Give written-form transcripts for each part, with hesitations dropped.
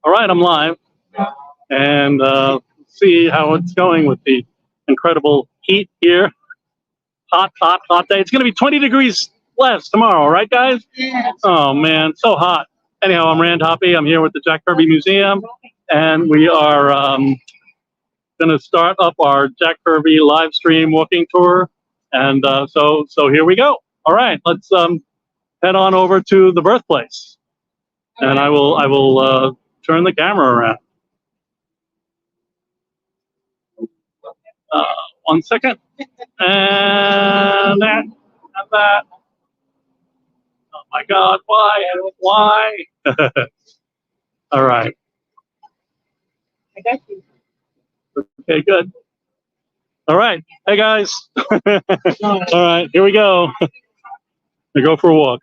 All right, I'm live, and see how it's going with the incredible heat here. Hot, hot, hot day. It's going to be 20 degrees less tomorrow, right, guys? Yes. Oh, man, so hot. Anyhow, I'm Rand Hoppy. I'm here with the Jack Kirby Museum, and we are going to start up our Jack Kirby live stream walking tour. And so here we go. All right, let's head on over to the birthplace, and I will turn the camera around. 1 second. And that, and that. Oh my God, why? Why? All right. I got you. Okay, good. All right. Hey, guys. All right, here we go. We go for a walk.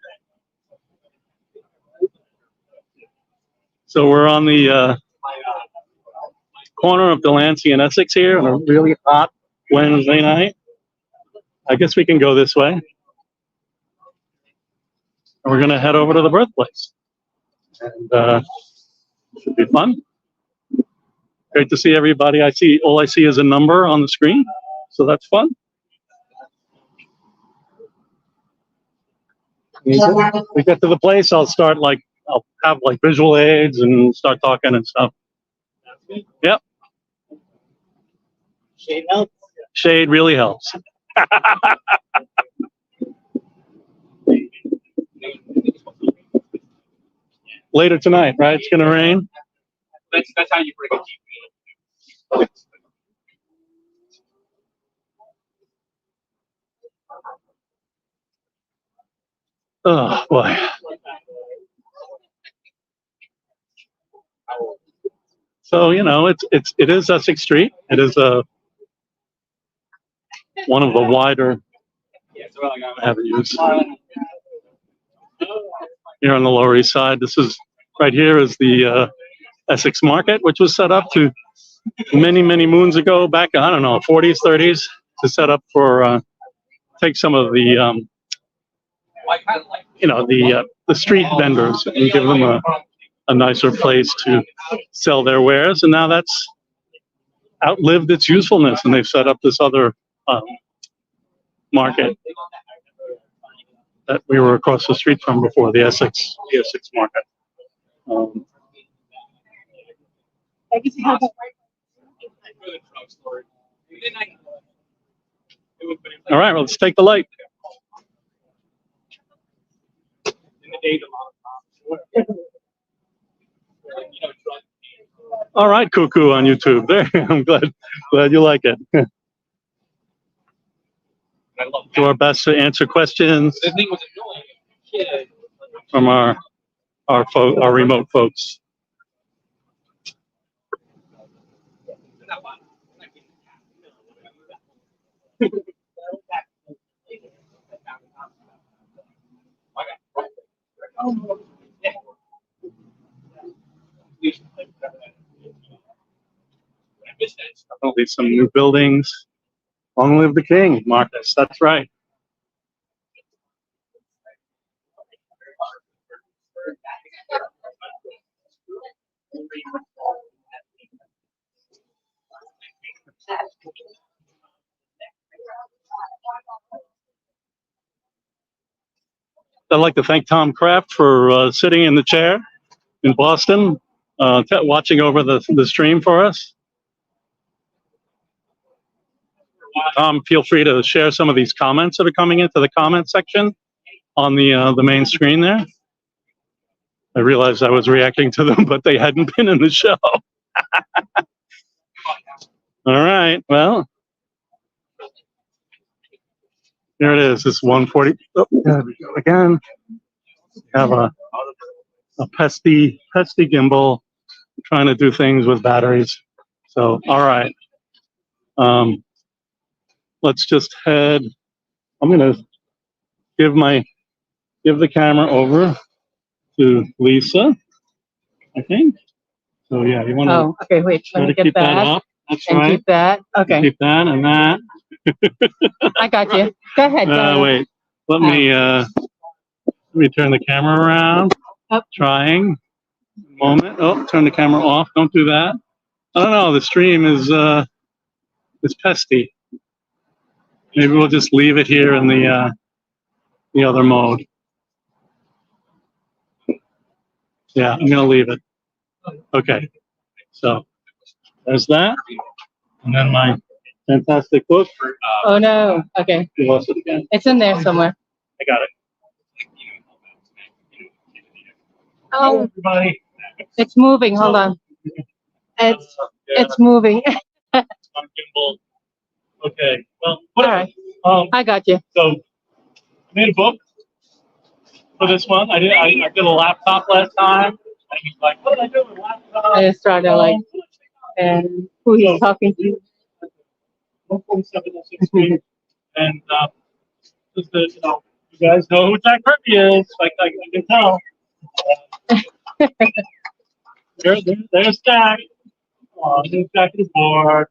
So we're on the corner of Delancey and Essex here on a really hot Wednesday night. I guess we can go this way. And we're going to head over to the birthplace. And should be fun. Great to see everybody. All I see is a number on the screen, so that's fun. When we get to the place, I'll have like visual aids and start talking and stuff. Yep. Shade helps. Shade really helps. Later tonight, right? It's gonna rain. That's how you break a TV. Oh boy. So it is Essex Street. It is one of the wider avenues here on the Lower East Side. This is right here is the Essex Market, which was set up to many moons ago, back I don't know 40s, 30s, to set up for take some of the the street vendors and give them a nicer place to sell their wares. And now that's outlived its usefulness, and they've set up this other market that we were across the street from before, the Essex Market. All right, well, let's take the light. All right, Cuckoo on YouTube. There, I'm glad you like it. Do our best to answer questions from our remote folks. Definitely some new buildings. Long live the king, Marcus. That's right. I'd like to thank Tom Kraft for sitting in the chair in Boston, watching over the stream for us. Tom, feel free to share some of these comments that are coming into the comment section on the main screen there. I realized I was reacting to them, but they hadn't been in the show. All right, well, here it is. It's 1:40. Oh, there we go again. We have a pesty gimbal trying to do things with batteries. So, all right. Let's just head. I'm gonna give the camera over to Lisa, I think. So yeah, you want to? Oh, okay. Wait. Let me keep get that that. up. That's And right. keep that. Okay. Keep that and that. I got you. Go ahead. Wait. Let me turn the camera around. Oh. Trying. Moment. Oh, turn the camera off. Don't do that. I don't know. The stream is pesty. Maybe we'll just leave it here in the other mode. Yeah, I'm gonna leave it. Okay. So there's that, and then my fantastic book. Oh no. Okay. You lost it again. It's in there somewhere. I got it. Oh, Everybody. it's moving. Hold on. It's Yeah, it's moving. on gimbal. Okay. Well, All right. I got you. So I made a book for this one. I did a laptop last time. I was like, what did I do with a laptop? I just started like, and who he's talking to. 147.16. And just to, you guys know who Jack Kirby is. Like I can tell. There's Jack. There's Jack at his board.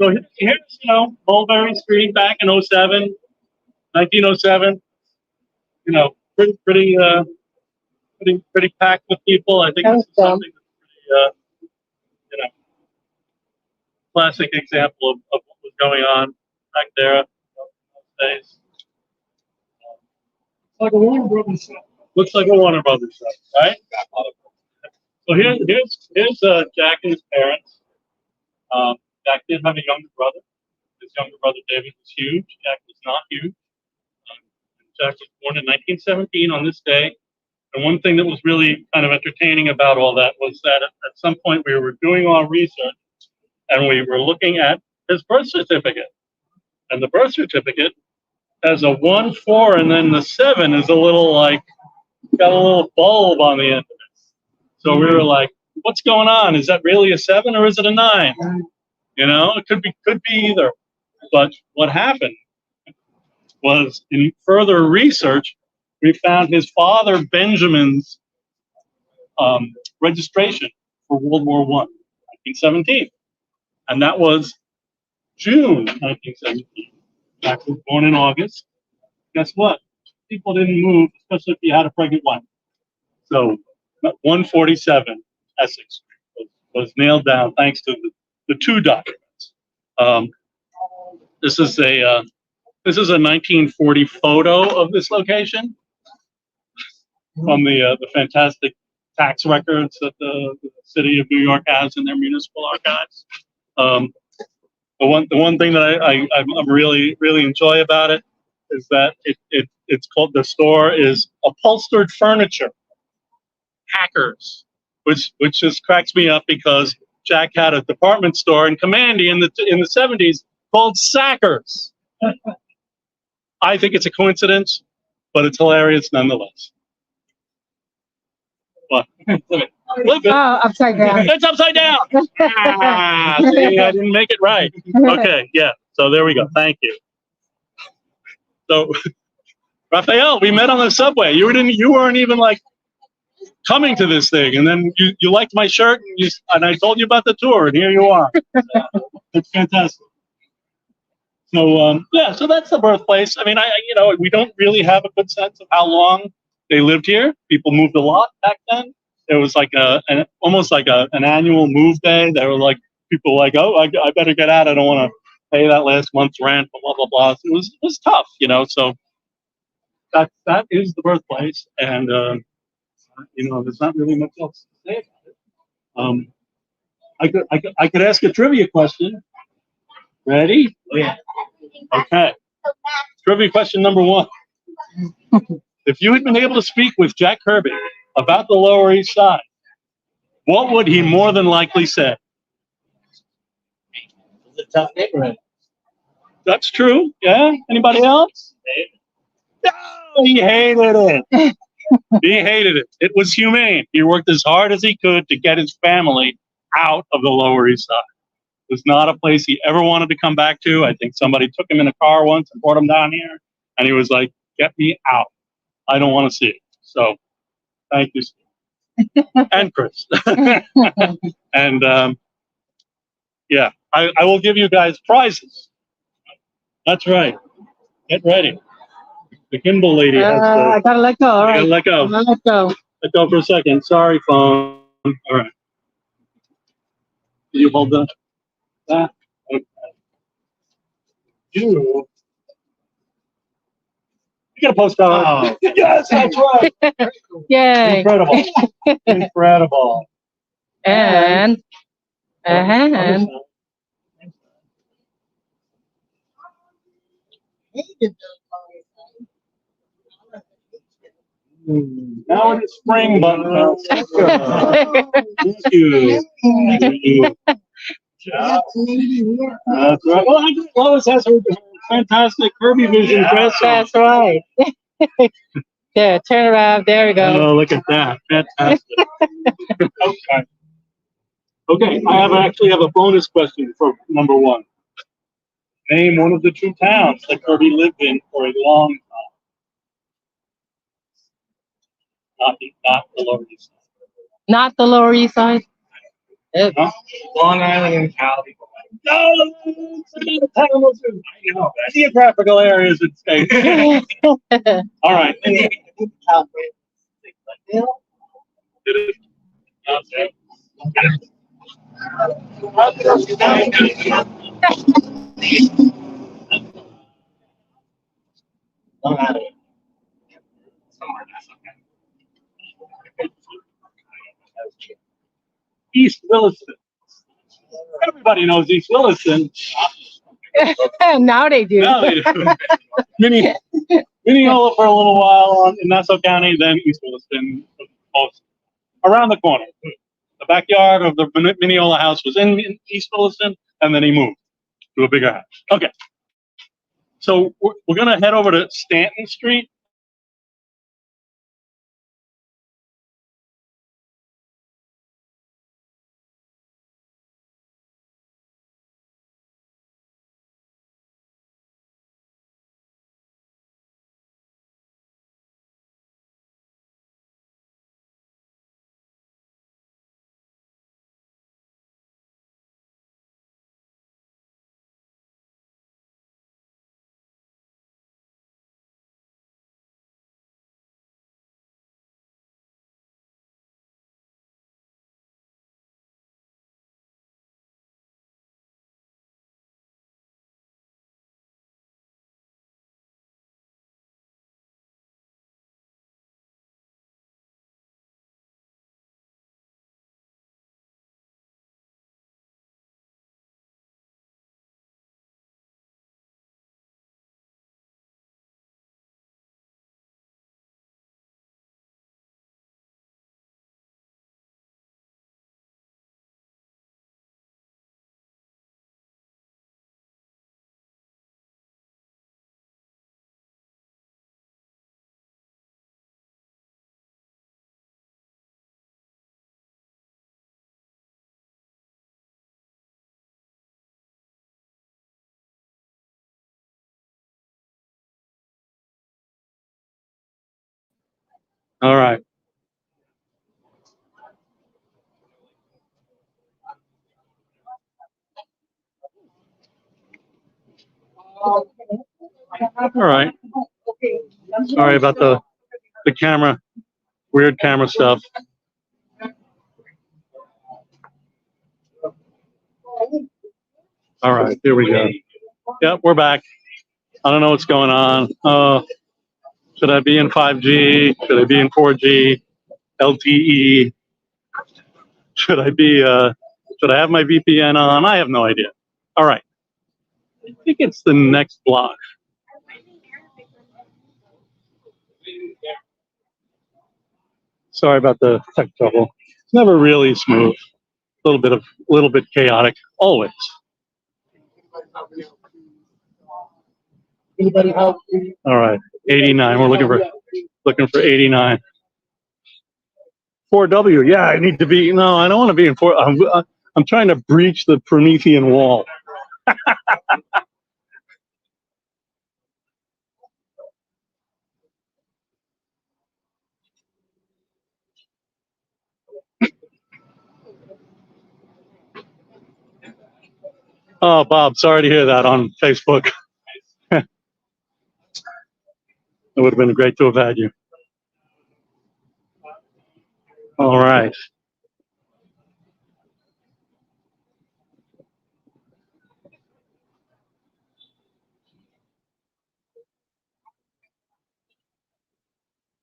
So here's, Mulberry Street back in 1907. Pretty packed with people. I think this is something that's pretty, classic example of what was going on back there in those days. Like a Warner Brothers show. Looks like a Warner Brothers show, right? So here's Jack and his parents. Jack did have a younger brother. His younger brother David was huge. Jack was not huge. Jack was born in 1917 on this day. And one thing that was really kind of entertaining about all that was that at some point we were doing our research and we were looking at his birth certificate. And the birth certificate has a 1, 4, and then the 7 is a little got a little bulb on the end of it. So we were like, what's going on? Is that really a 7 or is it a 9? It could be either. But what happened was in further research, we found his father Benjamin's registration for World War I, 1917. And that was June 1917. Jack was born in August. Guess what? People didn't move, especially if you had a pregnant wife. So 147 Essex Street was nailed down thanks to the 2 documents. This is a 1940 photo of this location from the fantastic tax records that the city of New York has in their municipal archives. The one thing that I really enjoy about it is that it's called, the store is Upholstered Furniture Hackers, which just cracks me up because Jack had a department store in Commandy in the 70s called Sackers. I think it's a coincidence, but it's hilarious nonetheless. What? Flip it. Oh, upside down. It's upside down. See, I didn't make it right. Okay, yeah. So there we go. Thank you. So, Raphael, we met on the subway. You weren't even coming to this thing, and then you liked my shirt, and I told you about the tour, and here you are. It's fantastic. So so that's the birthplace. I mean, we don't really have a good sense of how long they lived here. People moved a lot back then. It was almost like an annual move day. They were people oh, I better get out. I don't want to pay that last month's rent, blah blah blah. So it was tough, So that is the birthplace, and there's not really much else to say about it. I could ask a trivia question. Ready? Oh, yeah. Okay. Trivia question number 1. If you had been able to speak with Jack Kirby about the Lower East Side, what would he more than likely say? It's a tough neighborhood. That's true. Yeah. Anybody else? No, he hated it. He hated it. It was humane. He worked as hard as he could to get his family out of the Lower East Side. It was not a place he ever wanted to come back to. I think somebody took him in a car once and brought him down here, and he was like, get me out. I don't want to see it. So thank you, Steve. And Chris. And I will give you guys prizes. That's right. Get ready. The gimbal lady has I gotta let go. All you right. gotta let go. I'm gonna let go. Let go for a second. Sorry, phone. All right. Can you hold that? Okay. You get a postcard. Oh. Yes, that's right. Yay. Incredible. Incredible. And a hand. Now it is spring, but thank you. Thank you. Yeah. That's right. Well, I think Lois has her fantastic Kirby Vision dress on. That's right. Yeah, turn around. There we go. Oh, look at that. Fantastic. Okay. Okay, actually have a bonus question for number one. Name one of the two towns that Kirby lived in for a long time. Not the Lower East Side. Not the Lower East Side. Huh? Long Island and Cali. No, the town was in, geographical areas and states. All right. Long Island. Somewhere that's okay. East Williston. Everybody knows East Williston. Now they do. Now they do. Mineola for a little while in Nassau County, then East Williston, around the corner. The backyard of the Mineola house was in East Williston, and then he moved to a bigger house. Okay. So we're going to head over to Stanton Street. All right. All right. Sorry about the camera, weird camera stuff. All right, here we go. Yep, we're back. I don't know what's going on. Should I be in 5G? Should I be in 4G? LTE? Should I have my VPN on? I have no idea. All right. I think it's the next block. Sorry about the tech trouble. It's never really smooth. A little bit chaotic, always. Anybody help? All right, 89. We're looking for 89. 4W. Yeah, I need to be. No, I don't want to be in 4. I'm trying to breach the Promethean wall. Oh, Bob, sorry to hear that on Facebook. It would have been great to have had you. All right.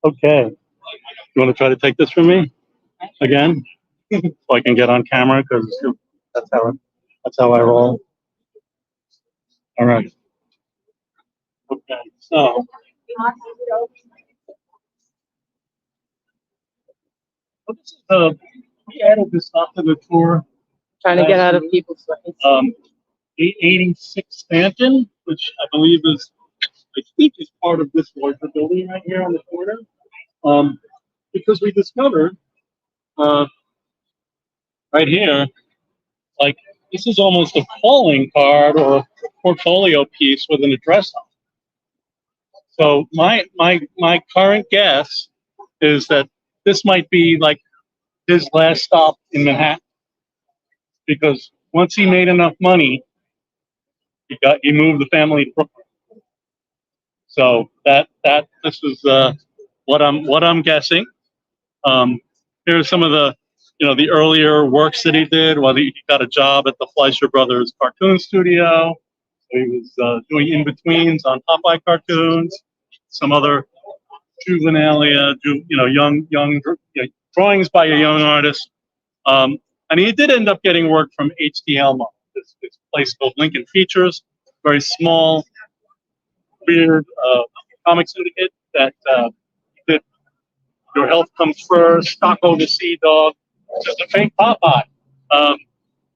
Okay. You want to try to take this from me again, so I can get on camera because that's how I roll. All right. Okay. So this is we added this stuff to the tour. Trying to get out of people's way. 886 Stanton, which I believe is, I think, is part of this larger building right here on the corner. Because we discovered uh, right here, like this is almost a calling card or a portfolio piece with an address on it. So my current guess is that this might be like his last stop in Manhattan, because once he made enough money, he moved the family to Brooklyn. So that this is what I'm guessing. Here's some of the the earlier works that he did. Whether he got a job at the Fleischer Brothers cartoon studio, so he was doing in betweens on Popeye cartoons, some other juvenilia, drawings by a young artist. And he did end up getting work from HDL, this place called Lincoln Features, very small, weird comic syndicate that did Your Health Comes First, Taco the Sea Dog, just a fake Popeye,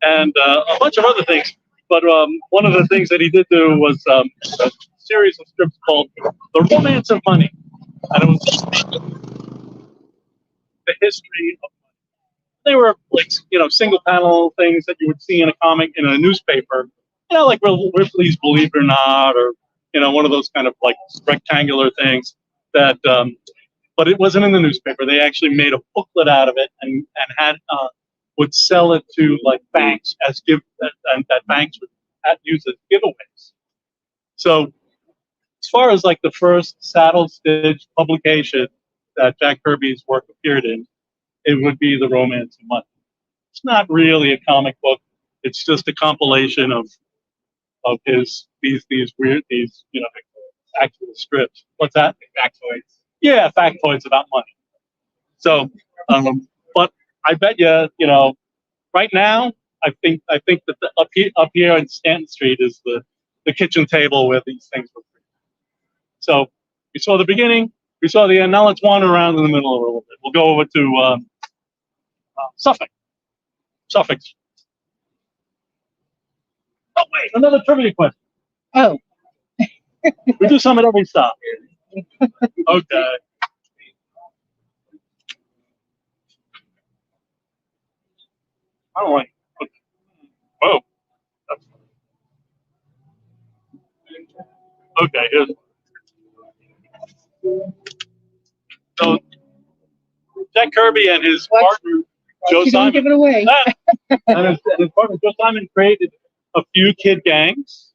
and a bunch of other things. But one of the things that he did do was a series of strips called The Romance of Money. And it was the history of, they were like, single panel things that you would see in a comic, in a newspaper, like Ripley's Believe It or Not, or, one of those kind of like rectangular things that, but it wasn't in the newspaper. They actually made a booklet out of it and had, would sell it to like banks as and that banks would use as giveaways. So as far as like the first saddle stitch publication that Jack Kirby's work appeared in, it would be The Romance of Money. It's not really a comic book. It's just a compilation of these weird actual strips. What's that? Factoids. Yeah, factoids about money. So, but I bet right now I think that up here on Stanton Street is the kitchen table where these things were created. So we saw the beginning, we saw the end. Now let's wander around in the middle a little bit. We'll go over to Suffolk. Suffolk. Oh wait, another trivia question. Oh, We do some at every stop. Okay. I don't like. Oh. Okay. Here's, so Jack Kirby and his What? partner Joe you don't Simon. give it away. And his partner Joe Simon created a few kid gangs.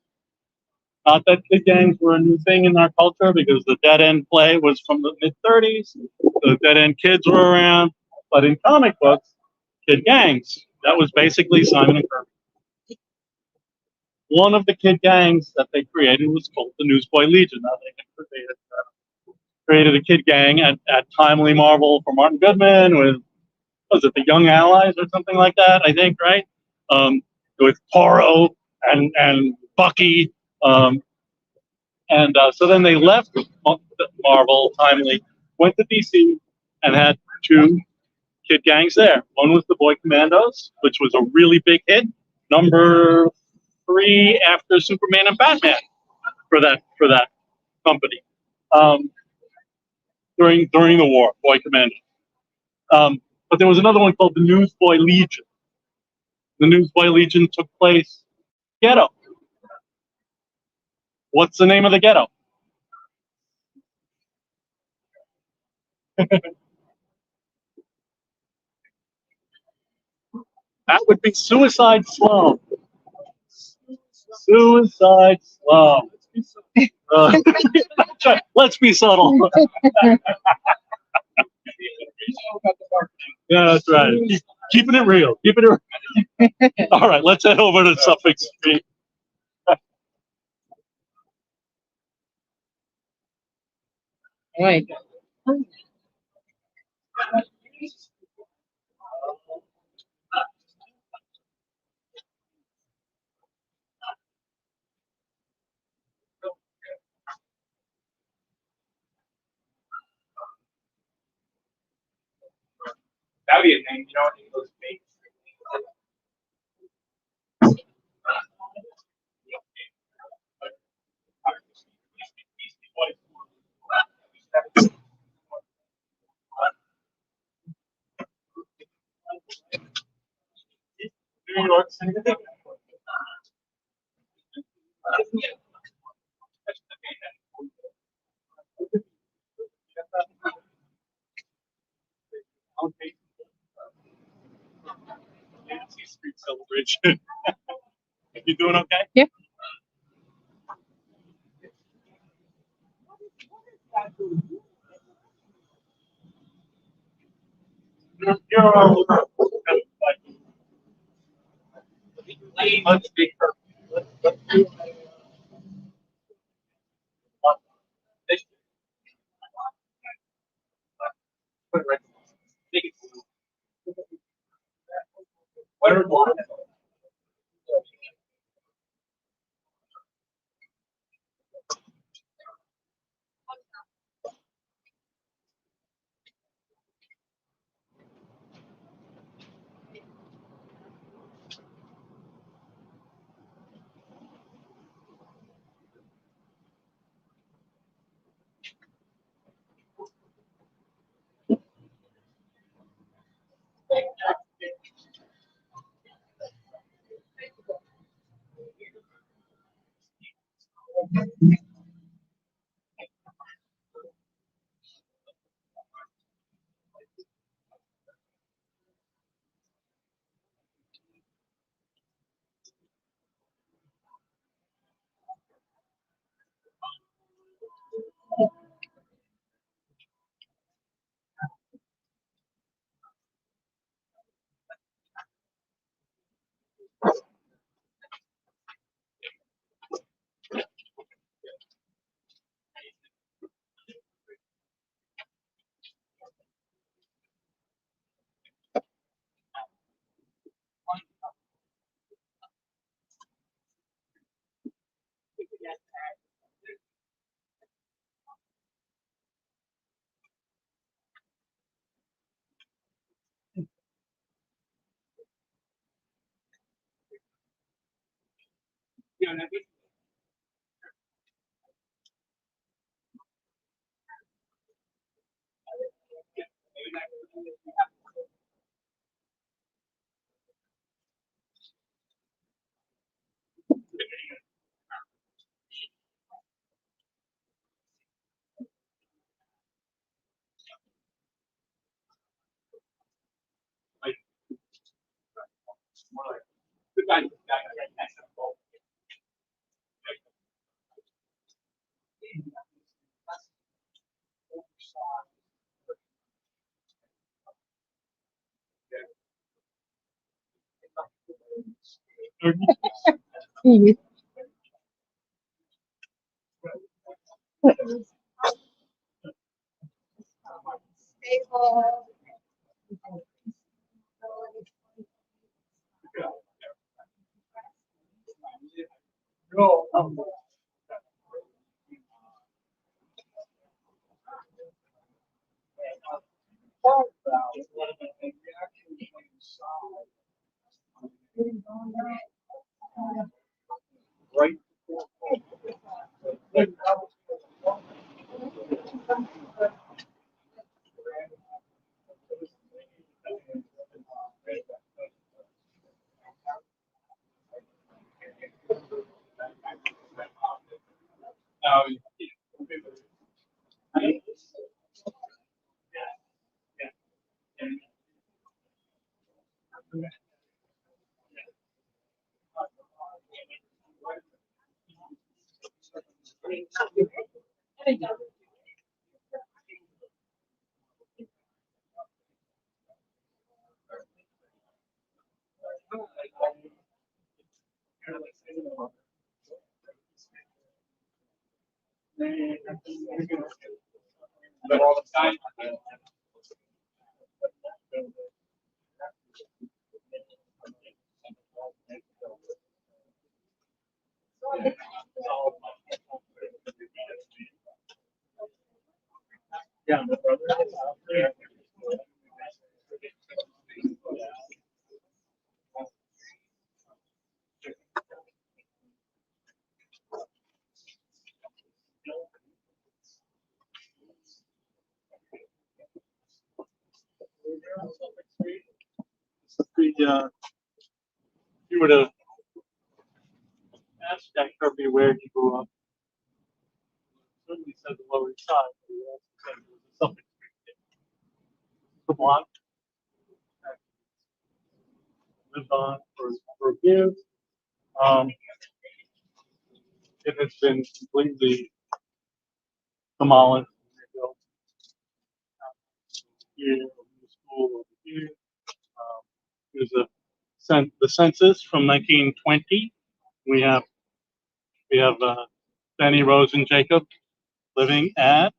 Not that kid gangs were a new thing in our culture, because the Dead End play was from the mid-'30s. The Dead End kids were around. But in comic books, kid gangs, that was basically Simon and Kirby. One of the kid gangs that they created was called the Newsboy Legion. Now they created a kid gang at Timely Marvel for Martin Goodman with, was it the Young Allies or something like that, I think, right? With Toro and Bucky. So then they left Marvel, Timely, went to DC, and had two kid gangs there. One was the Boy Commandos, which was a really big hit, number 3 after Superman and Batman for that company during the war, Boy Commandos. But there was another one called the Newsboy Legion. The Newsboy Legion took place ghetto. What's the name of the ghetto? That would be Suicide Slum. Suicide Slum. Let's be subtle. Yeah, that's right. Keeping it real. Keeping it real. All right, let's head over to Suffolk Street. Right. That'd be a thing, you know. Those big- New York City. Nancy Street celebration. You doing okay? Yeah. You're all much bigger. Mhm. Right. Yeah. If you were to ask Jack Kirby where he grew up, certainly said the Lower East Side, but he also said he was a Suffolk Street kid. The block that he lived on for a number of years. Um, it has been completely demolished and rebuilt. Here, the school over here. There's the census from 1920. We have Benny, Rose, and Jacob living at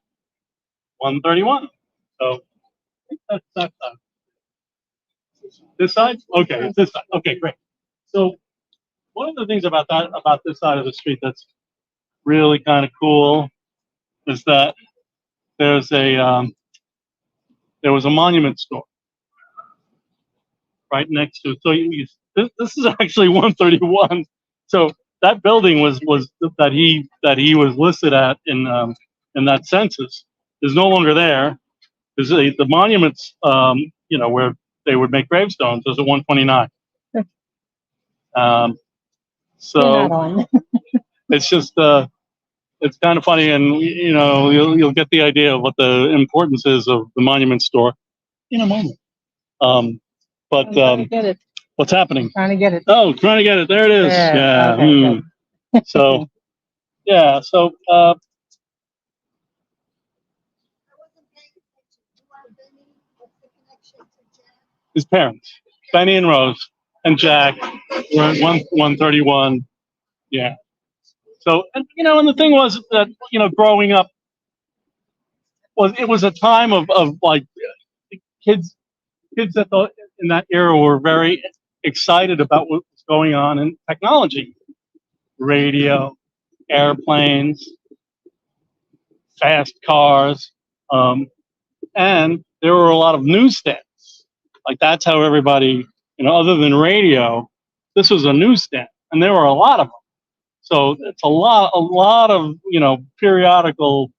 131. So that's that side. This side? Okay, it's this side. Okay, great. So one of the things about this side of the street that's really kind of cool is that there's there was a monument store right next to. So this is actually 131. So that building was that he was listed at in that census is no longer there. Because the monuments, where they would make gravestones, was at 129. You're not So on. it's just it's kind of funny, and you'll get the idea of what the importance is of the monument store in a moment. But I'm trying to get it. what's happening? Trying to get it. Oh, trying to get it. There it is. There. Yeah. Okay, good. So yeah. So his parents, Benny and Rose, and Jack, were at 131. Yeah. So and the thing was that growing up was a time of like kids in that era were very excited about what was going on in technology, radio, airplanes, fast cars, and there were a lot of newsstands. Like that's how everybody, other than radio, this was a newsstand, and there were a lot of them. So it's a lot of periodical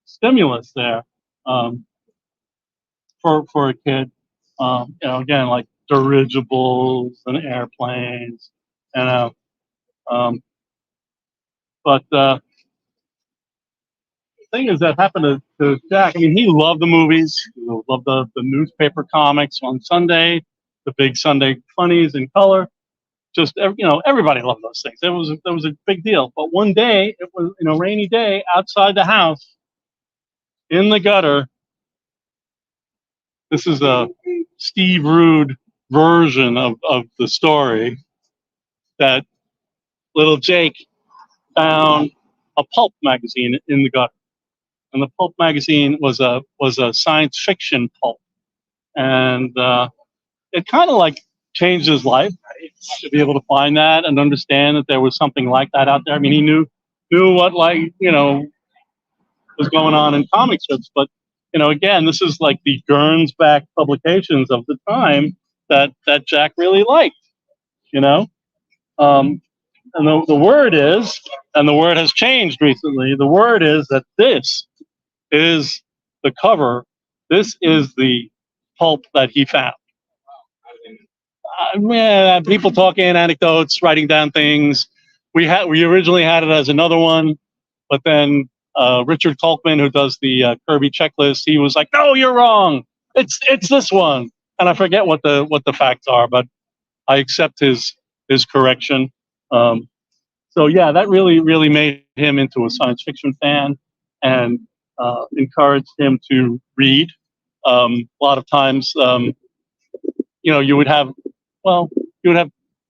stimulus there for a kid. Again, like dirigibles and airplanes, and but the thing is that happened to Jack. I mean, he loved the movies. He loved the newspaper comics on Sunday, the big Sunday funnies in color. Just everybody loved those things. It was a big deal. But one day, it was a rainy day outside the house, in the gutter. This is a Steve Rude version of the story that little Jake found a pulp magazine in the gutter, and the pulp magazine was a science fiction pulp, and it kind of like changed his life, right? To be able to find that and understand that there was something like that out there. I mean, he knew what was going on in comic strips, but again, this is like the Gernsback publications of the time that Jack really liked, and the word is, and the word has changed recently. The word is that this is the cover. This is the pulp that he found. People talking anecdotes, writing down things. We originally had it as another one, but then Richard Kalkman, who does the Kirby checklist, he was like, "No, you're wrong. It's this one." And I forget what the facts are, but I accept his correction. So yeah, that really made him into a science fiction fan, and encouraged him to read. A lot of times, you would have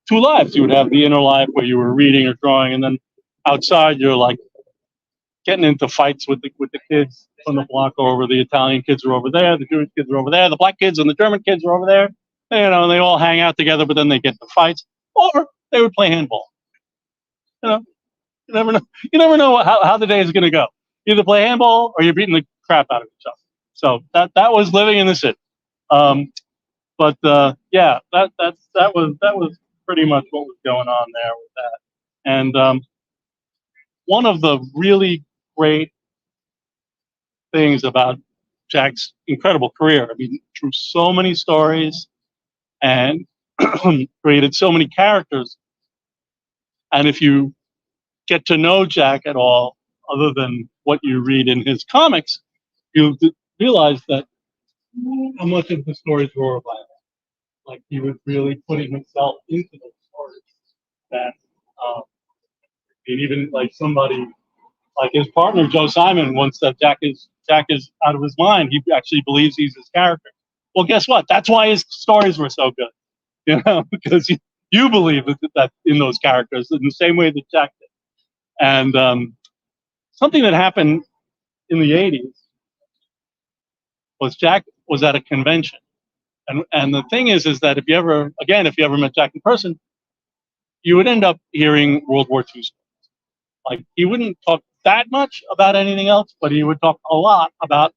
two lives. You would have the inner life where you were reading or drawing, and then outside you're like getting into fights with the kids from the block over. The Italian kids are over there. The Jewish kids are over there. The black kids and the German kids are over there. And they all hang out together, but then they get into fights. Or they would play handball. You know, you never know. You never know how the day is going to go. Either play handball or you're beating the crap out of each other. So that was living in the city. Yeah, that was pretty much what was going on there with that. And one of the really great things about Jack's incredible career, I mean, through so many stories and created so many characters. And if you get to know Jack at all, other than what you read in his comics, you realize that how much of the stories were about. Like he was really putting himself into those stories. That and even like somebody like his partner Joe Simon once said Jack is out of his mind. He actually believes he's his character. Well, guess what? That's why his stories were so good. Because you believe that in those characters in the same way that Jack did. And something that happened in the 80s was Jack was at a convention. And the thing is that if you ever met Jack in person, you would end up hearing World War II stories. Like he wouldn't talk that much about anything else, but he would talk a lot about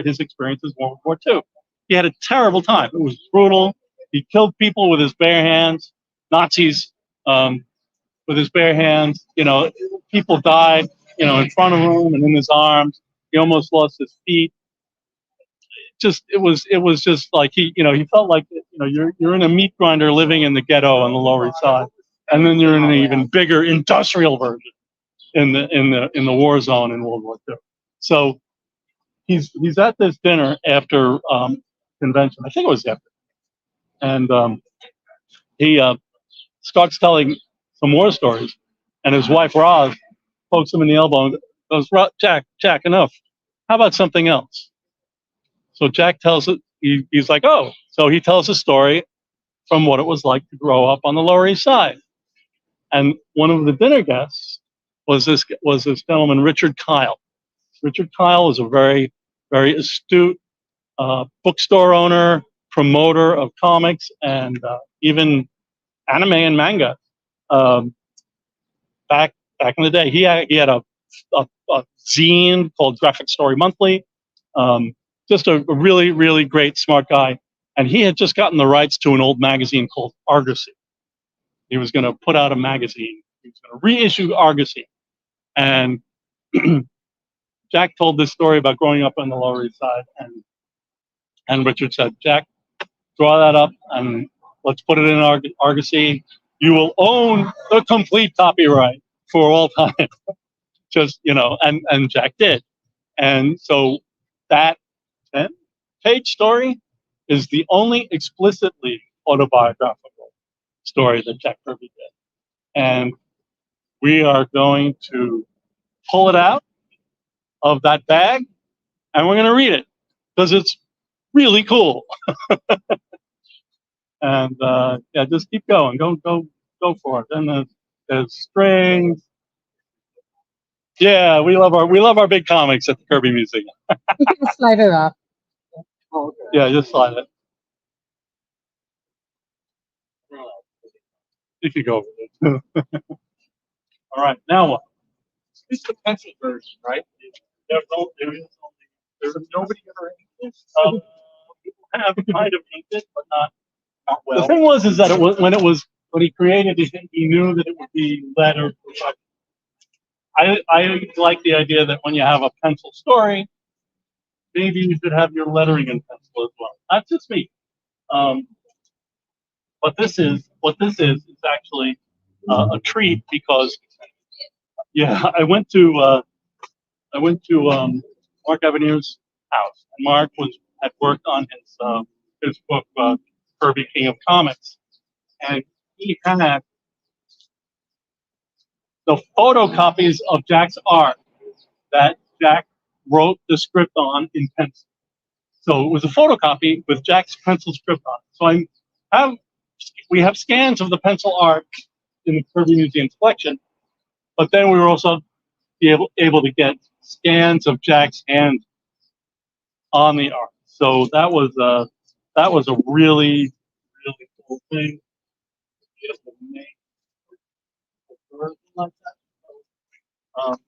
his experiences in World War II. He had a terrible time. It was brutal. He killed people with his bare hands, Nazis with his bare hands. People died, in front of him and in his arms. He almost lost his feet. It was just like he felt like you're in a meat grinder living in the ghetto on the Lower East Side, and then you're in an even bigger industrial version in the war zone in World War II. So he's at this dinner after convention. I think it was after, and he starts telling some war stories, and his wife Roz pokes him in the elbow and goes, Jack, enough. How about something else? So Jack tells it. He's like, oh. So he tells a story from what it was like to grow up on the Lower East Side. And one of the dinner guests was this gentleman, Richard Kyle. Richard Kyle was a very, very astute bookstore owner, promoter of comics, and even anime and manga. Back in the day, he had a zine called Graphic Story Monthly. Just a really, really great, smart guy. And he had just gotten the rights to an old magazine called Argosy. He was going to put out a magazine. He was going to reissue Argosy. And Jack told this story about growing up on the Lower East Side. And Richard said, Jack, draw that up and let's put it in Argosy. You will own the complete copyright for all time. And Jack did. And so that 10-page story is the only explicitly autobiographical story that Jack Kirby did. And we are going to pull it out of that bag and we're going to read it because it's really cool. And just keep going. Go for it. And there's strings. Yeah, we love our big comics at the Kirby Museum. You can slide it off. Yeah, just slide it. You could go over it. All right, now what? It's the pencil version, right? There's nobody ever inked it. People have kind of inked it, but not well. The thing was that when he created it, he knew that it would be letter. I like the idea that when you have a pencil story, maybe you should have your lettering in pencil as well. That's just me. But this is actually a treat because I went to Mark Avenue's house. And Mark had worked on his book Kirby King of Comics, and he had the photocopies of Jack's art that Jack wrote the script on in pencil. So it was a photocopy with Jack's pencil script on it. So we have scans of the pencil art in the Kirby Museum collection, but then we were also able to get scans of Jack's hand on the ark. So that was a really really cool thing. Just to make a version like that.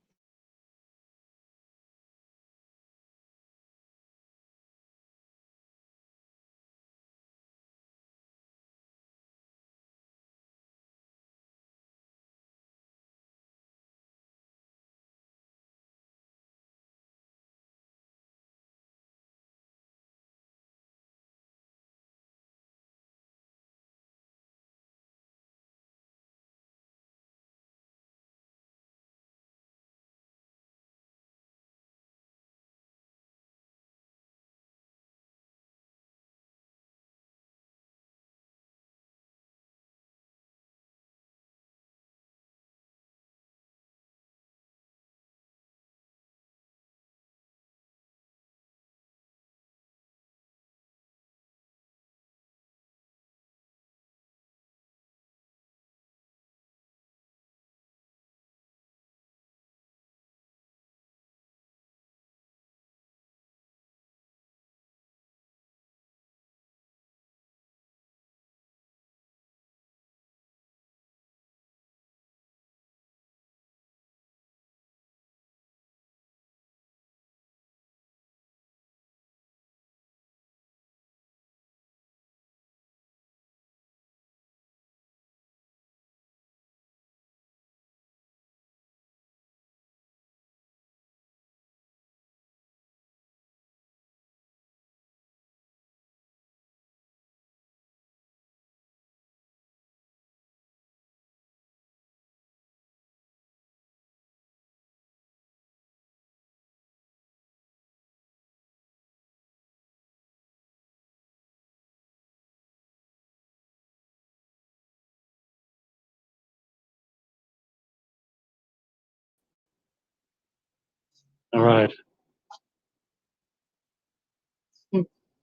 All right.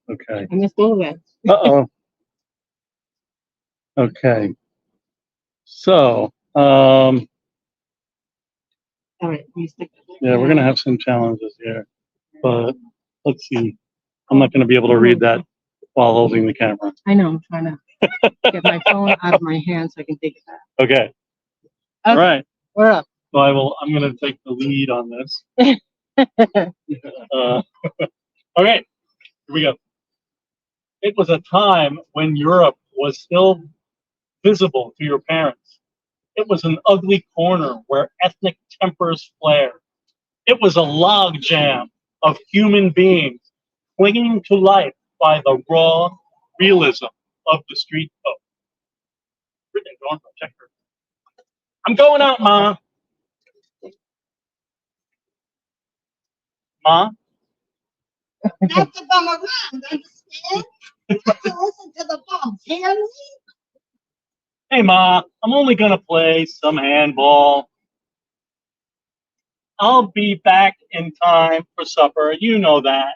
Okay. I missed all of that. Uh-oh. Okay. So, All right, you stick with it. yeah, we're gonna have some challenges here, but let's see. I'm not gonna be able to read that while holding the camera. I know, I'm trying to get my phone out of my hand so I can take it back. Okay. All Okay. right. We're up. So I'm gonna take the lead on this. Uh, okay. Here we go. It was a time when Europe was still visible to your parents. It was an ugly corner where ethnic tempers flared. It was a logjam of human beings clinging to life by the raw realism of the street code. Written and drawn by Jack Kirby. I'm going out, Ma. Ma? Not to bum around, understand? Not to listen to the bum, hear me? Hey, Ma, I'm only going to play some handball. I'll be back in time for supper. You know that.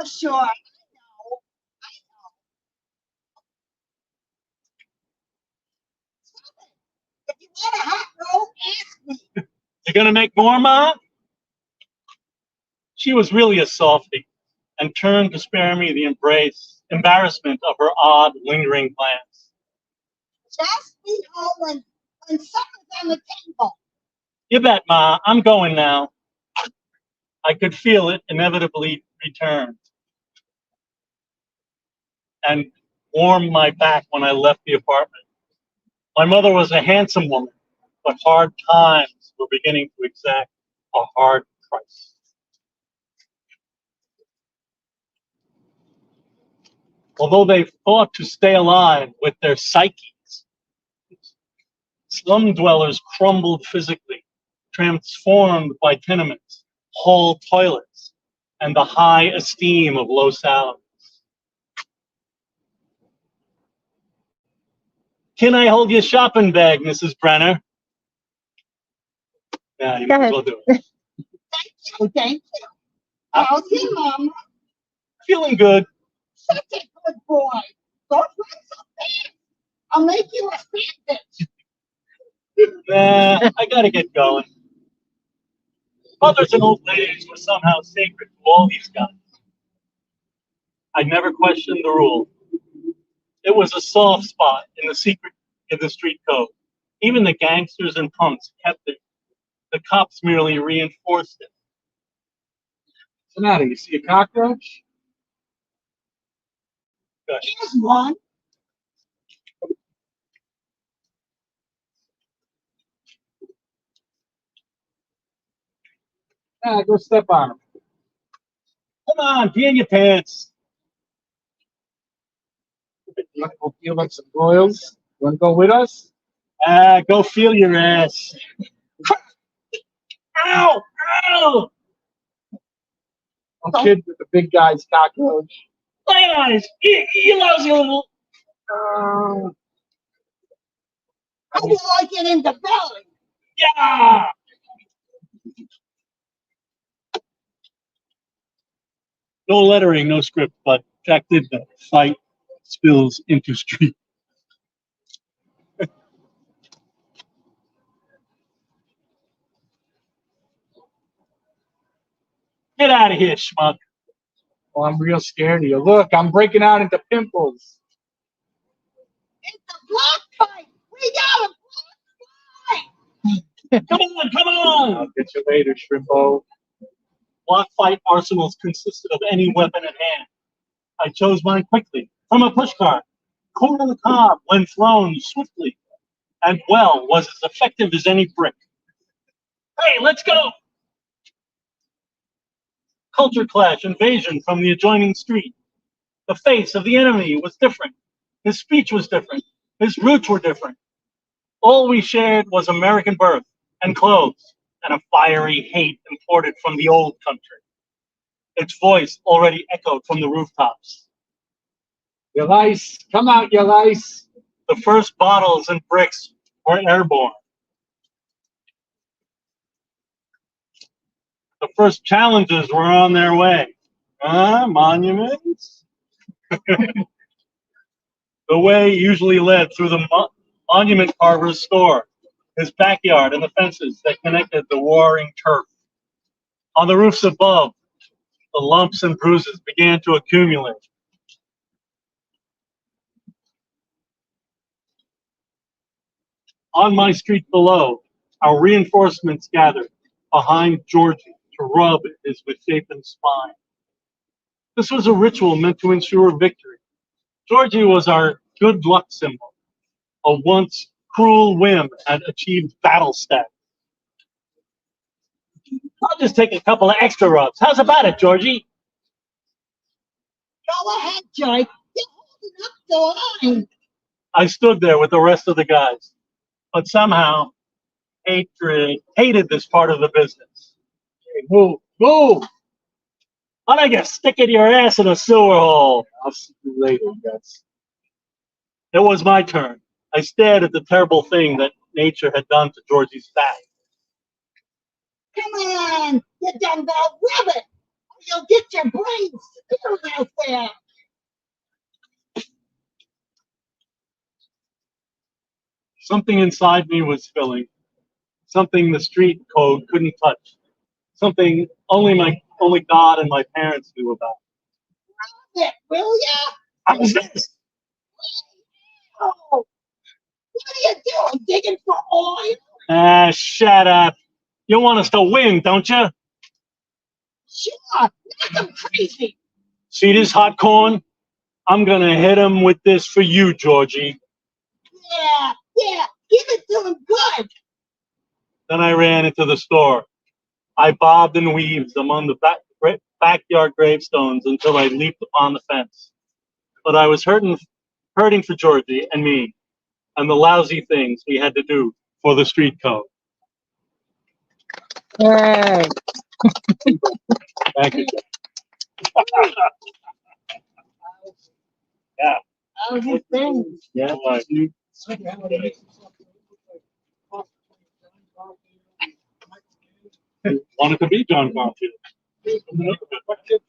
Sure, I know. If you want a hot roll, ask me. You going to make more, Ma? She was really a softie and turned to spare me the embarrassment of her odd, lingering glance. Just be home when supper's on the table. You bet, Ma. I'm going now. I could feel it inevitably return and warm my back when I left the apartment. My mother was a handsome woman, but hard times were beginning to exact a hard price. Although they fought to stay alive with their psyches, slum dwellers crumbled physically, transformed by tenements, hall toilets, and the high esteem of low salaries. Can I hold your shopping bag, Mrs. Brenner? Yeah, you might as well do it. Thank you. How's your mama? Feeling good. Such a good boy. Don't run so fast. I'll make you a sandwich. Nah, I gotta get going. Mothers and old ladies were somehow sacred to all these guys. I never questioned the rule. It was a soft spot in the secret in the street code. Even the gangsters and punks kept it. The cops merely reinforced it. Sonata, you see a cockroach? Gosh, Here's one. Ah, go step on him. come on, pee in your pants. You want to go feel like some royals? You want to go with us? Ah, go feel your ass. Ow! Ow! Don't kid with the big guy's cockroach. My eyes! You lousy little. How do you like it in the belly? Yeah! No lettering, no script, but Jack did that. Fight spills into street. Get out of here, schmuck. Oh, I'm real scared of you. Look, I'm breaking out into pimples. It's a black fight. We got a black fight. Come on, come on! I'll get you later, Shrimpo. Block fight arsenals consisted of any weapon at hand. I chose mine quickly, from a pushcart. Corn on the cob when thrown swiftly, and well was as effective as any brick. Hey, let's go! Culture clash, invasion from the adjoining street. The face of the enemy was different. His speech was different. His roots were different. All we shared was American birth and clothes and a fiery hate imported from the old country. Its voice already echoed from the rooftops. You lice. Come out, you lice. The first bottles and bricks were airborne. The first challenges were on their way. Monuments? The way usually led through the monument carver's store, his backyard, and the fences that connected the warring turf. On the roofs above, the lumps and bruises began to accumulate. On my street below, our reinforcements gathered behind Georgie to rub his misshapen spine. This was a ritual meant to ensure victory. Georgie was our good luck symbol. A once cruel whim had achieved battle status. I'll just take a couple of extra rubs. How's about it, Georgie? Go ahead, Joy. You're holding up the line. I stood there with the rest of the guys, but somehow hated this part of the business. Hey, move, move. Why don't you stick it your ass in a sewer hole? I'll see you later, guys. It was my turn. I stared at the terrible thing that nature had done to Georgie's back. Come on, you done about rub it, or you'll get your brains spilled out there. Something inside me was filling. Something the street code couldn't touch. Something only God and my parents knew about. Rub it, will ya? How was this? Oh, what are you doing? Digging for oil? Ah, shut up. You want us to win, don't you? Sure, knock 'em crazy. See this hot corn? I'm gonna hit him with this for you, Georgie. Yeah, give it to him good. Then I ran into the store. I bobbed and weaved among the backyard gravestones until I leaped upon the fence. But I was hurting for Georgie and me and the lousy things we had to do for the street code. Hey. Thank you. Yeah. How's his things? Yeah. Right. Wanted to be John Garfield.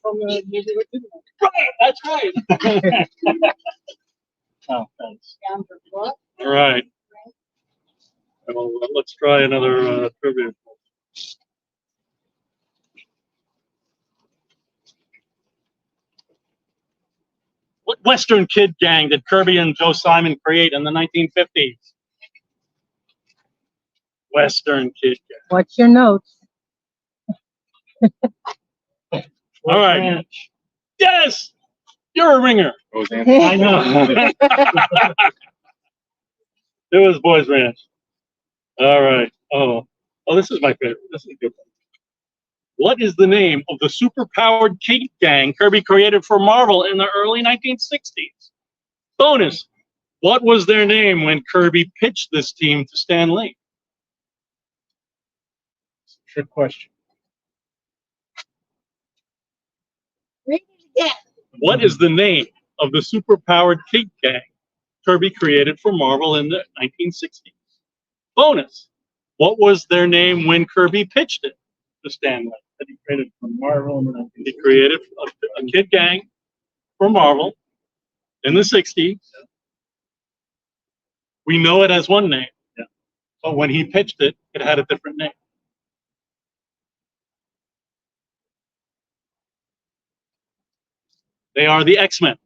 From the neighborhood, didn't Right, that's right. Oh, thanks. Down for what? All right. Well, let's try another trivia. What Western kid gang did Kirby and Joe Simon create in the 1950s? Western kid gang. What's your notes? All right. Yes, you're a ringer. I know. It was Boys Ranch. All right. Oh, this is my favorite. This is a good one. What is the name of the super-powered kid gang Kirby created for Marvel in the early 1960s? Bonus. What was their name when Kirby pitched this team to Stan Lee? Trick question. Read it again. What is the name of the superpowered kid gang Kirby created for Marvel in the 1960s? Bonus. What was their name when Kirby pitched it to Stan Lee? That he created for Marvel in the 1960s. He created a kid gang for Marvel in the 60s. We know it as one name. Yeah. But when he pitched it, it had a different name. They are the X-Men.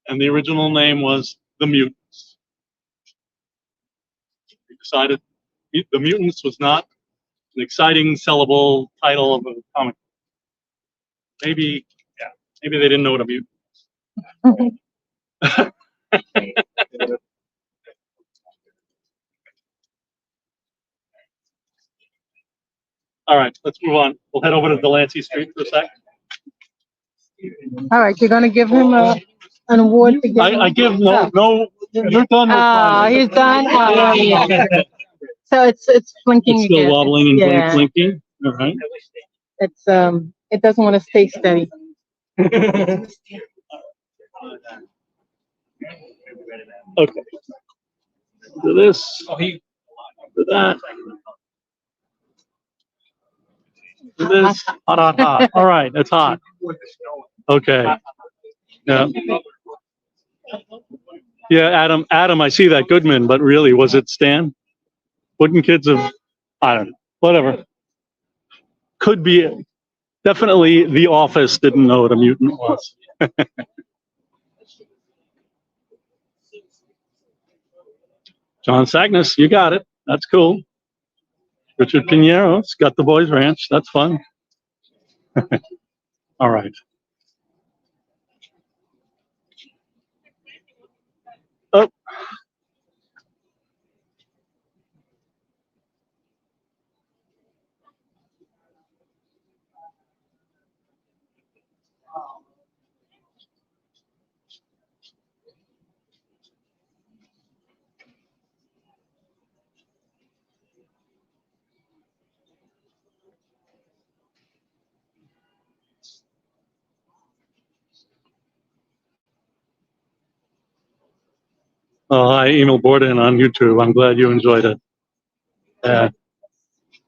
And the original name was the Mutants. We decided the Mutants was not an exciting, sellable title of a comic. Maybe they didn't know what a mutant was. All right, let's move on. We'll head over to Delancey Street for a sec. All right, you're gonna give him an award to give him? I give no. You're done. He's done. Yeah. So it's blinking It's still again. wobbling and Yeah. blinking. All right. It's it doesn't want to stay steady. Okay. Do this. Do that. Do this. Hot. All right, it's hot. Okay. Yeah. Yeah, Adam, I see that Goodman, but really, was it Stan? Wouldn't kids have? I don't know. Whatever. Could be. Definitely, The Office didn't know what a mutant was. John Sagnas, you got it. That's cool. Richard Pinero's got the Boys Ranch. That's fun. All right. Oh. Oh, hi, Emil Borden on YouTube. I'm glad you enjoyed it. Yeah.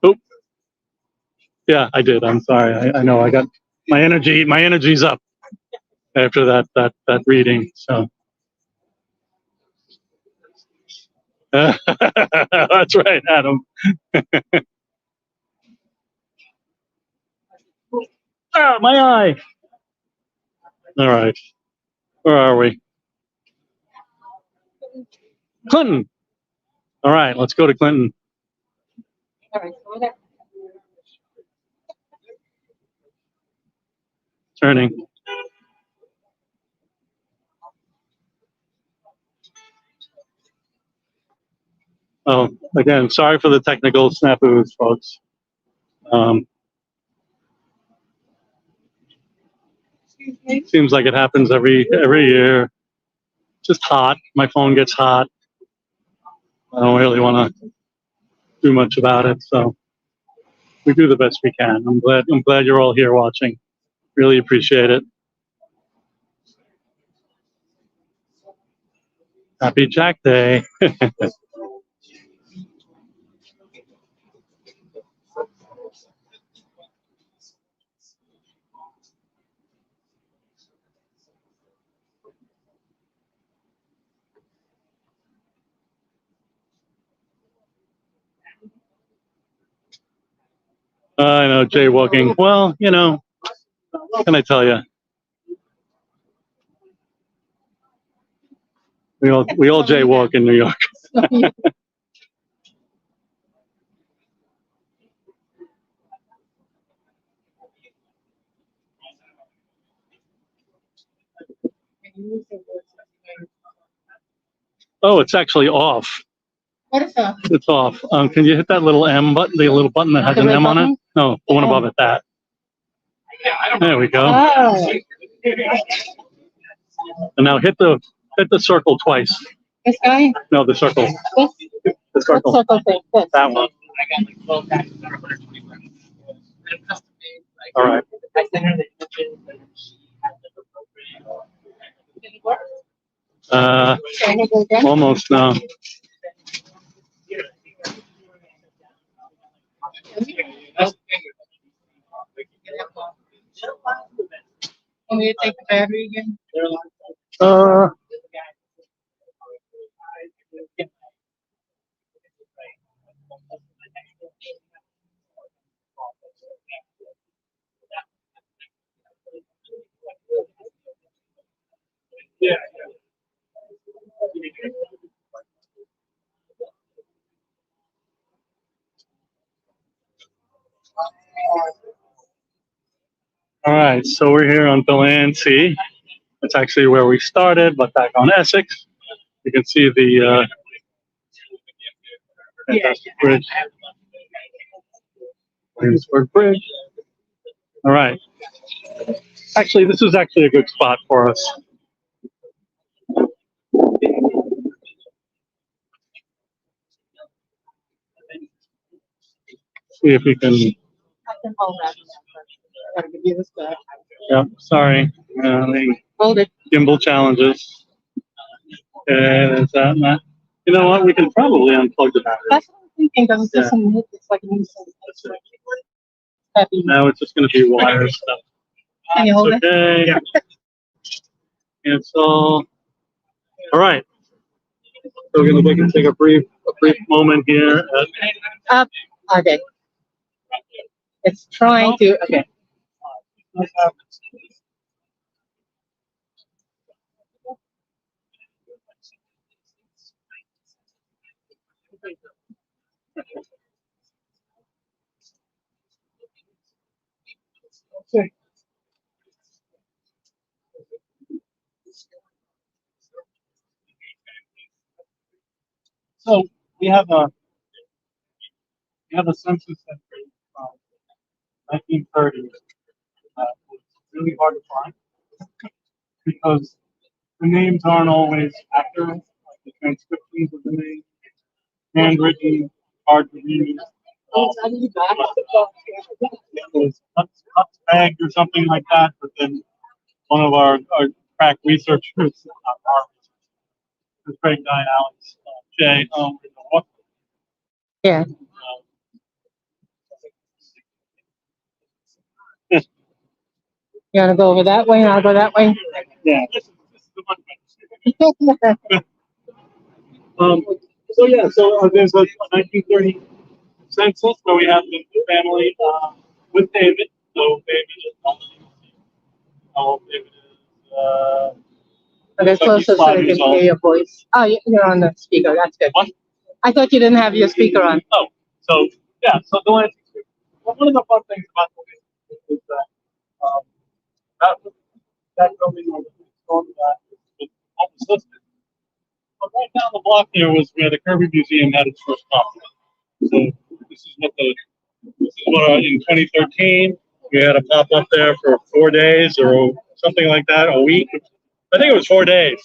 Oh. Yeah, I did. I'm sorry. I know I got my energy's up after that reading. So that's right, Adam. Ah, my eye. All right. Where are we? Clinton. All right, let's go to Clinton. All right, go there. Turning. Oh, again, sorry for the technical snafus, folks. Seems like it happens every year. Just hot. My phone gets hot. I don't really want to do much about it, so we do the best we can. I'm glad you're all here watching. Really appreciate it. Happy Jack Day. I know, jaywalking. Well, what can I tell you? We all jaywalk in New York. Oh, it's actually off. What is that? It's off. Can you hit that little M button, the little button that has The an red M on it? button? No, the one above it, that. There we go. Oh, And now hit the circle twice. this guy? No, the circle. This? The What circle. circle thing? This. That one. All right. Can I go again? Almost now. Want me to take the battery again? Uh, all right. So we're here on Delancey. That's actually where we started, but back on Essex. You can see the fantastic bridge. Williamsburg Bridge. All right. Actually, this is actually a good spot for us. See if we can. I can hold that. I gotta give you this back. Yep. Sorry. The Hold it. gimbal challenges. And is that not? You know what? We can probably unplug the battery. That's what I'm thinking, because it's Yeah. just a new, it's like a new sensation. Happy. Now it's just going to be wire stuff. Can you hold it? Okay. Cancel. All right. So we're going to take a brief moment here. Up. Okay. It's trying to. Okay. So we have a census entry from 1930. It's really hard to find because the names aren't always accurate. Like the transcriptions of the names, handwritten, hard to read. It was Huck's Bag or something like that, but then one of our crack researchers, this great guy Alex Jay, Yeah. You want to go over that way and I'll go that way? yeah. This is the one. So yeah, so there's a 1930 census where we have the family with David. So David is how old David is. Okay, looks like he's closer so 5 they years can old. hear your voice. Oh, you're on the speaker. That's good. What? I thought you didn't have your speaker on. Oh, so yeah, so the Lansing Street. Well, one of the fun things about the Lansing Street is that building was on that was what was listed. But right down the block there was where the Kirby Museum had its first conference. So this is what in 2013 we had a pop up there for 4 days or something like that, a week. I think it was 4 days.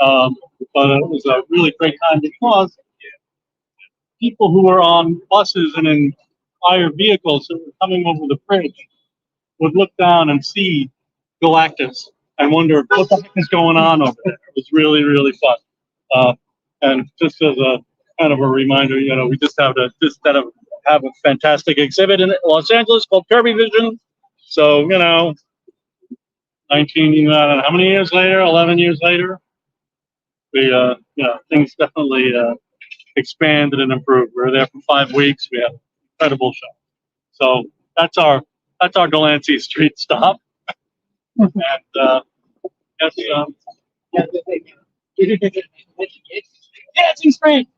But it was a really great time because people who were on buses and in higher vehicles that were coming over the bridge would look down and see Galactus and wonder what the heck is going on over there. It was really, really fun. And just as a kind of a reminder, you know, we just have a fantastic exhibit in Los Angeles called Kirby Vision. So, you know, 19, I don't know how many years later, 11 years later, we, you know, things definitely expanded and improved. We were there for 5 weeks. We had an incredible show. So that's our Delancey Street stop. And yes, Dancing Street.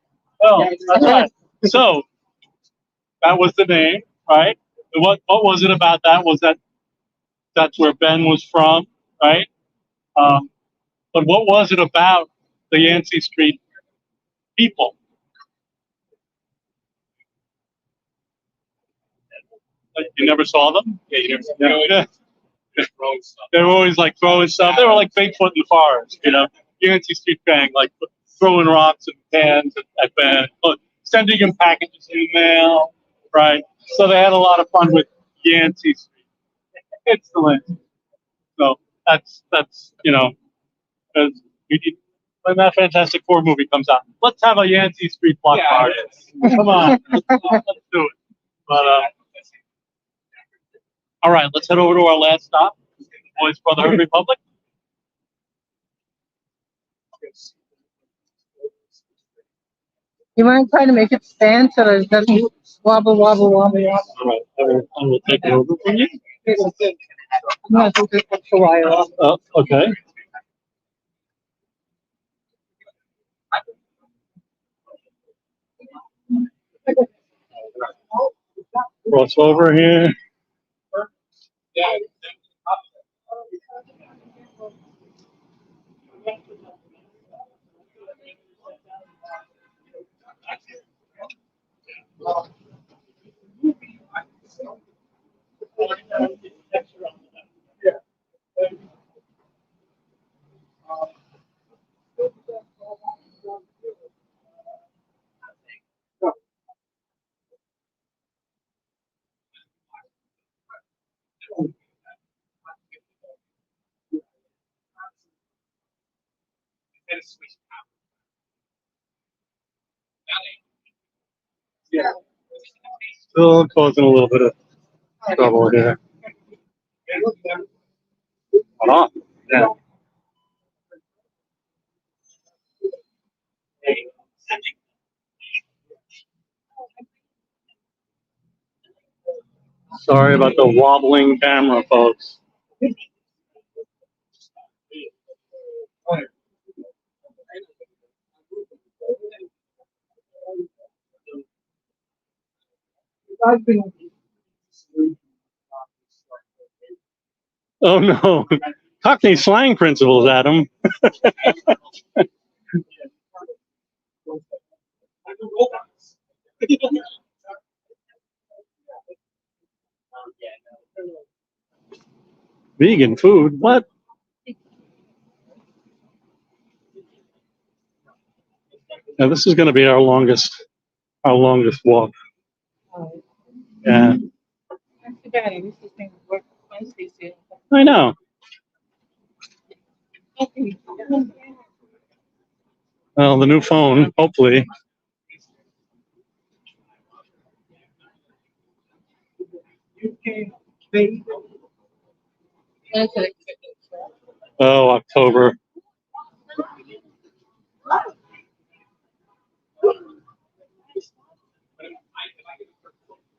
Oh, that's right. So that was the name, right? And what was it about that? Was that's where Ben was from, right? But what was it about the Yancey Street people? Like, you never saw them? Yeah. They were always like throwing stuff. They were like Bigfoot in the forest, you know. Yancey Street gang, like throwing rocks and cans at Ben, sending him packages in the mail, right? So they had a lot of fun with Yancey Street. Excellent. So that's you know, 'cause when that Fantastic Four movie comes out, let's have a Yancey Street block party. Come on, let's do it. But all right, let's head over to our last stop, Boys Brotherhood Republic. You want to try to make it stand so that it doesn't wobble, wobble, wobble, wobble. All right, I will take it over from you. I'm going to take this a while. Okay. Cross over here. Still causing a little bit of trouble here. Hold on. Yeah. Sorry about the wobbling camera, folks. Oh no. Cockney slang principles, Adam. Vegan food? What? Now this is going to be our longest walk. Yeah, Not too bad. I used to think work Wednesdays here. I know. Well, the new phone, hopefully. Oh, October.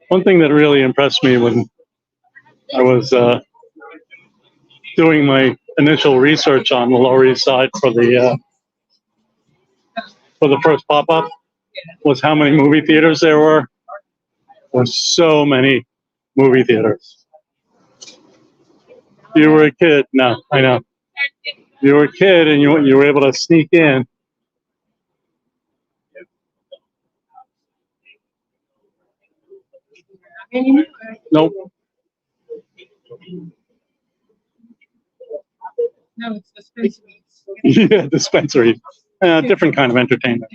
One thing that really impressed me when I was doing my initial research on the Lower East Side for the first pop-up was how many movie theaters there were. There were so many movie theaters. You were a kid. No, I know. You were a kid and you were able to sneak in. Nope. No, it's dispensary. Yeah, dispensary. Different kind of entertainment.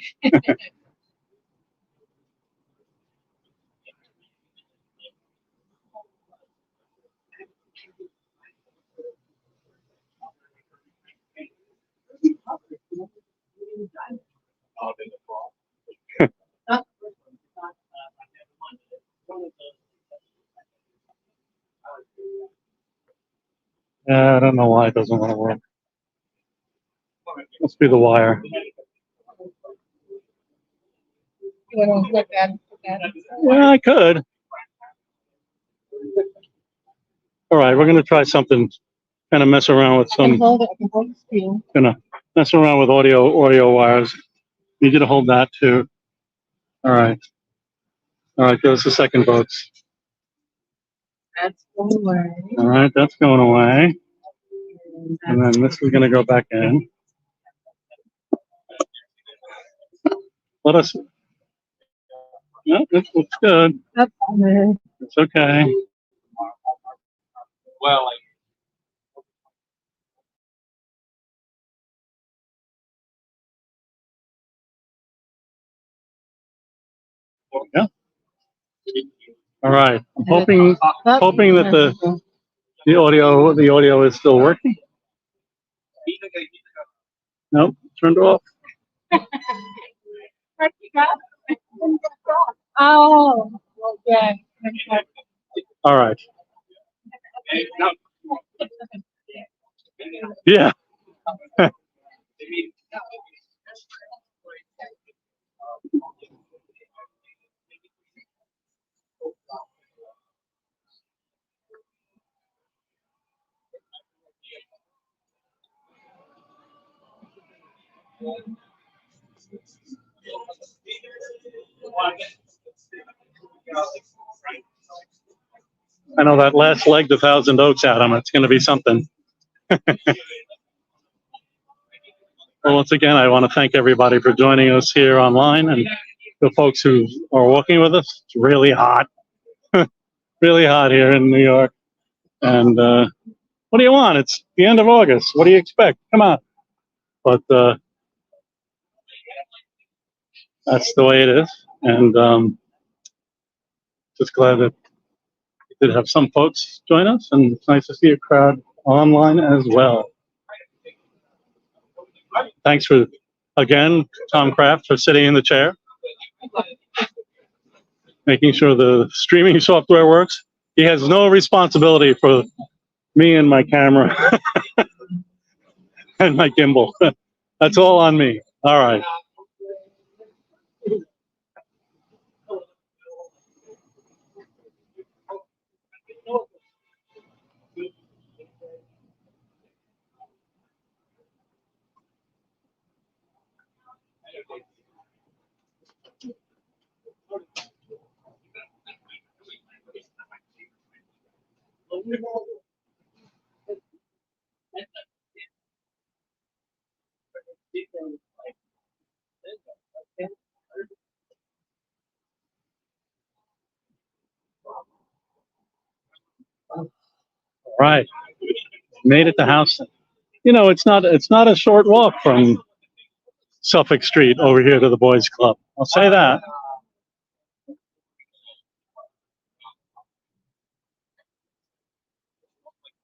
I don't know why it doesn't want to work. Must be the wire. You want to look at it? Yeah, I could. All right, we're gonna try something. Kind of mess around with I can some. hold it. I can hold the screen. Gonna messing around with audio wires. Need you to hold that too. All right. All right, goes the second votes. That's going away. All right, that's going away. And then this is going to go back in. Let us. No, it looks good. That's good. It's okay. Well, Yeah. All right. I'm hoping that the audio is still working. Nope, turned off. Oh, okay. All right. Yeah. I know that last leg to Thousand Oaks, Adam. It's going to be something. Well, once again, I want to thank everybody for joining us here online and the folks who are walking with us. It's really hot, really hot here in New York. And what do you want? It's the end of August. What do you expect? Come on. But that's the way it is. And just glad that we did have some folks join us. And it's nice to see a crowd online as well. Thanks for, again, Tom Kraft for sitting in the chair, making sure the streaming software works. He has no responsibility for me and my camera and my gimbal. That's all on me. All right. Right. Made it to Houston. You know, it's not a short walk from Suffolk Street over here to the Boys Club. I'll say that.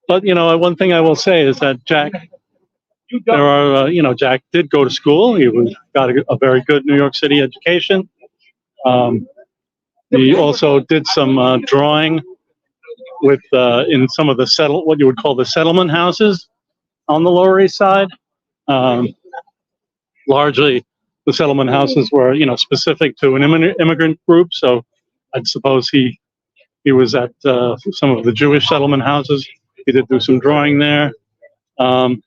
But you know, one thing I will say is that Jack, Jack did go to school. He got a very good New York City education. He also did some drawing with in some of the what you would call the settlement houses on the Lower East Side. Largely, the settlement houses were, specific to an immigrant group. So, I'd suppose he was at some of the Jewish settlement houses. He did do some drawing there. But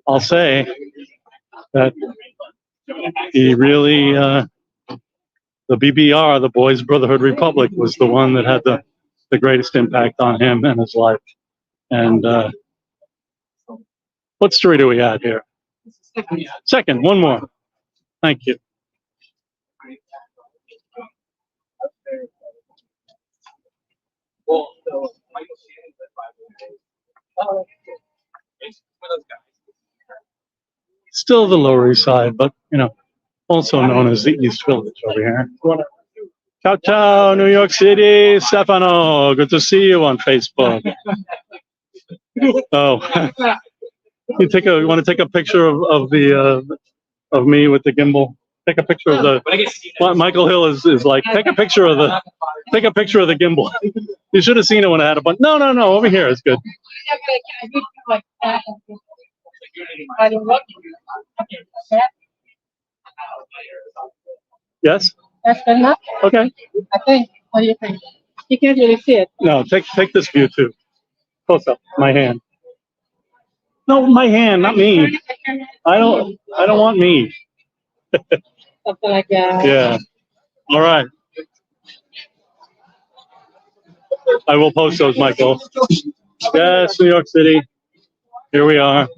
I'll say that he really, the BBR, the Boys Brotherhood Republic, was the one that had the greatest impact on him and his life. And what story do we have here? Second, one more. Thank you. Still the Lower East Side, but also known as the East Village over here. Ciao, ciao, New York City, Stefano. Good to see you on Facebook. Oh, you want to take a picture of me with the gimbal? Take a picture of the. Michael Hill is like, take a picture of the gimbal. You should have seen it when I had a bunch. No, over here is good. Yes. That's good enough. Okay. I think. What do you think? You can't really see it. No, take this view too. Close up, my hand. No, my hand, not me. I don't want me. Something like that. Yeah. All right. I will post those, Michael. Yes, New York City. Here we are.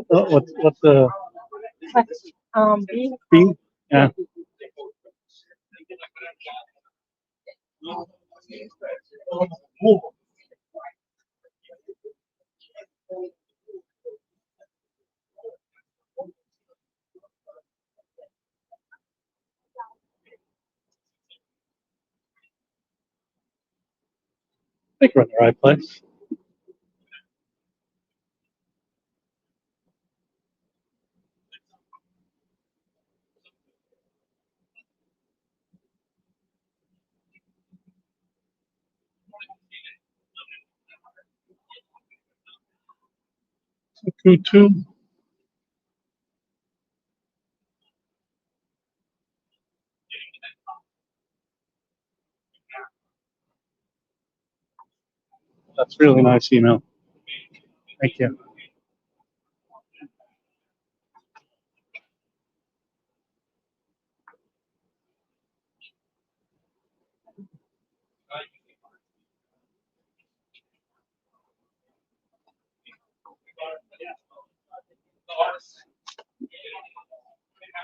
What's the B. B? Yeah. I think we're in the right place. Two. That's really nice email. Thank you.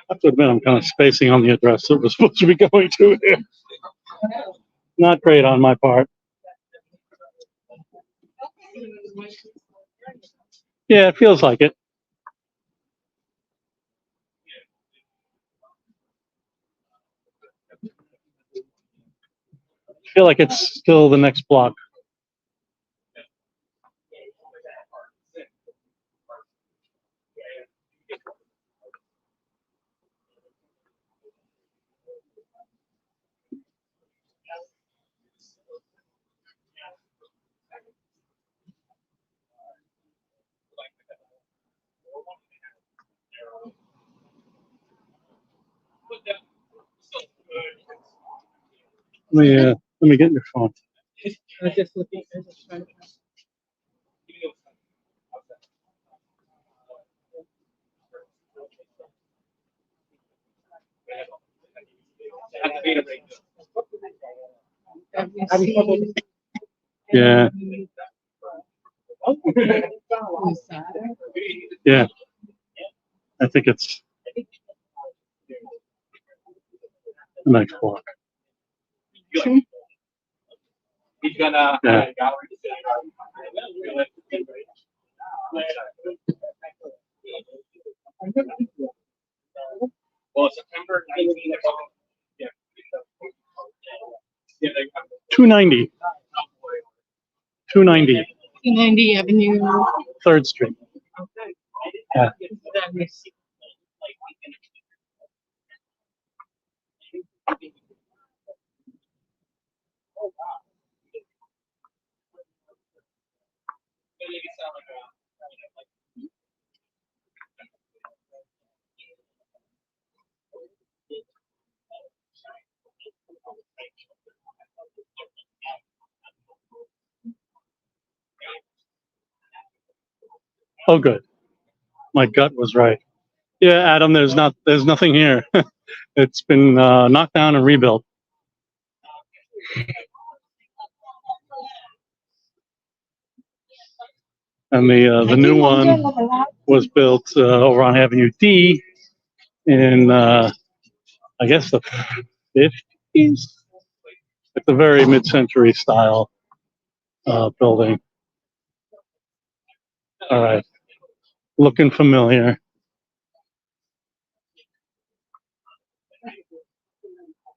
I have to admit, I'm kind of spacing on the address that we're supposed to be going to here. Not great on my part. Yeah, it feels like it. I feel like it's still the next block. Let me get your phone. I was just looking. I was just trying to. Yeah. Yeah. I think it's the next block. He's gonna. Yeah. Well, September 19th. Yeah. 290. 290. 290 Avenue. 3rd Street. Yeah. Oh, good. My gut was right. Yeah, Adam, there's nothing here. It's been knocked down and rebuilt. And the new one was built over on Avenue D in I guess the 50s. It's a very mid-century style building. All right, looking familiar.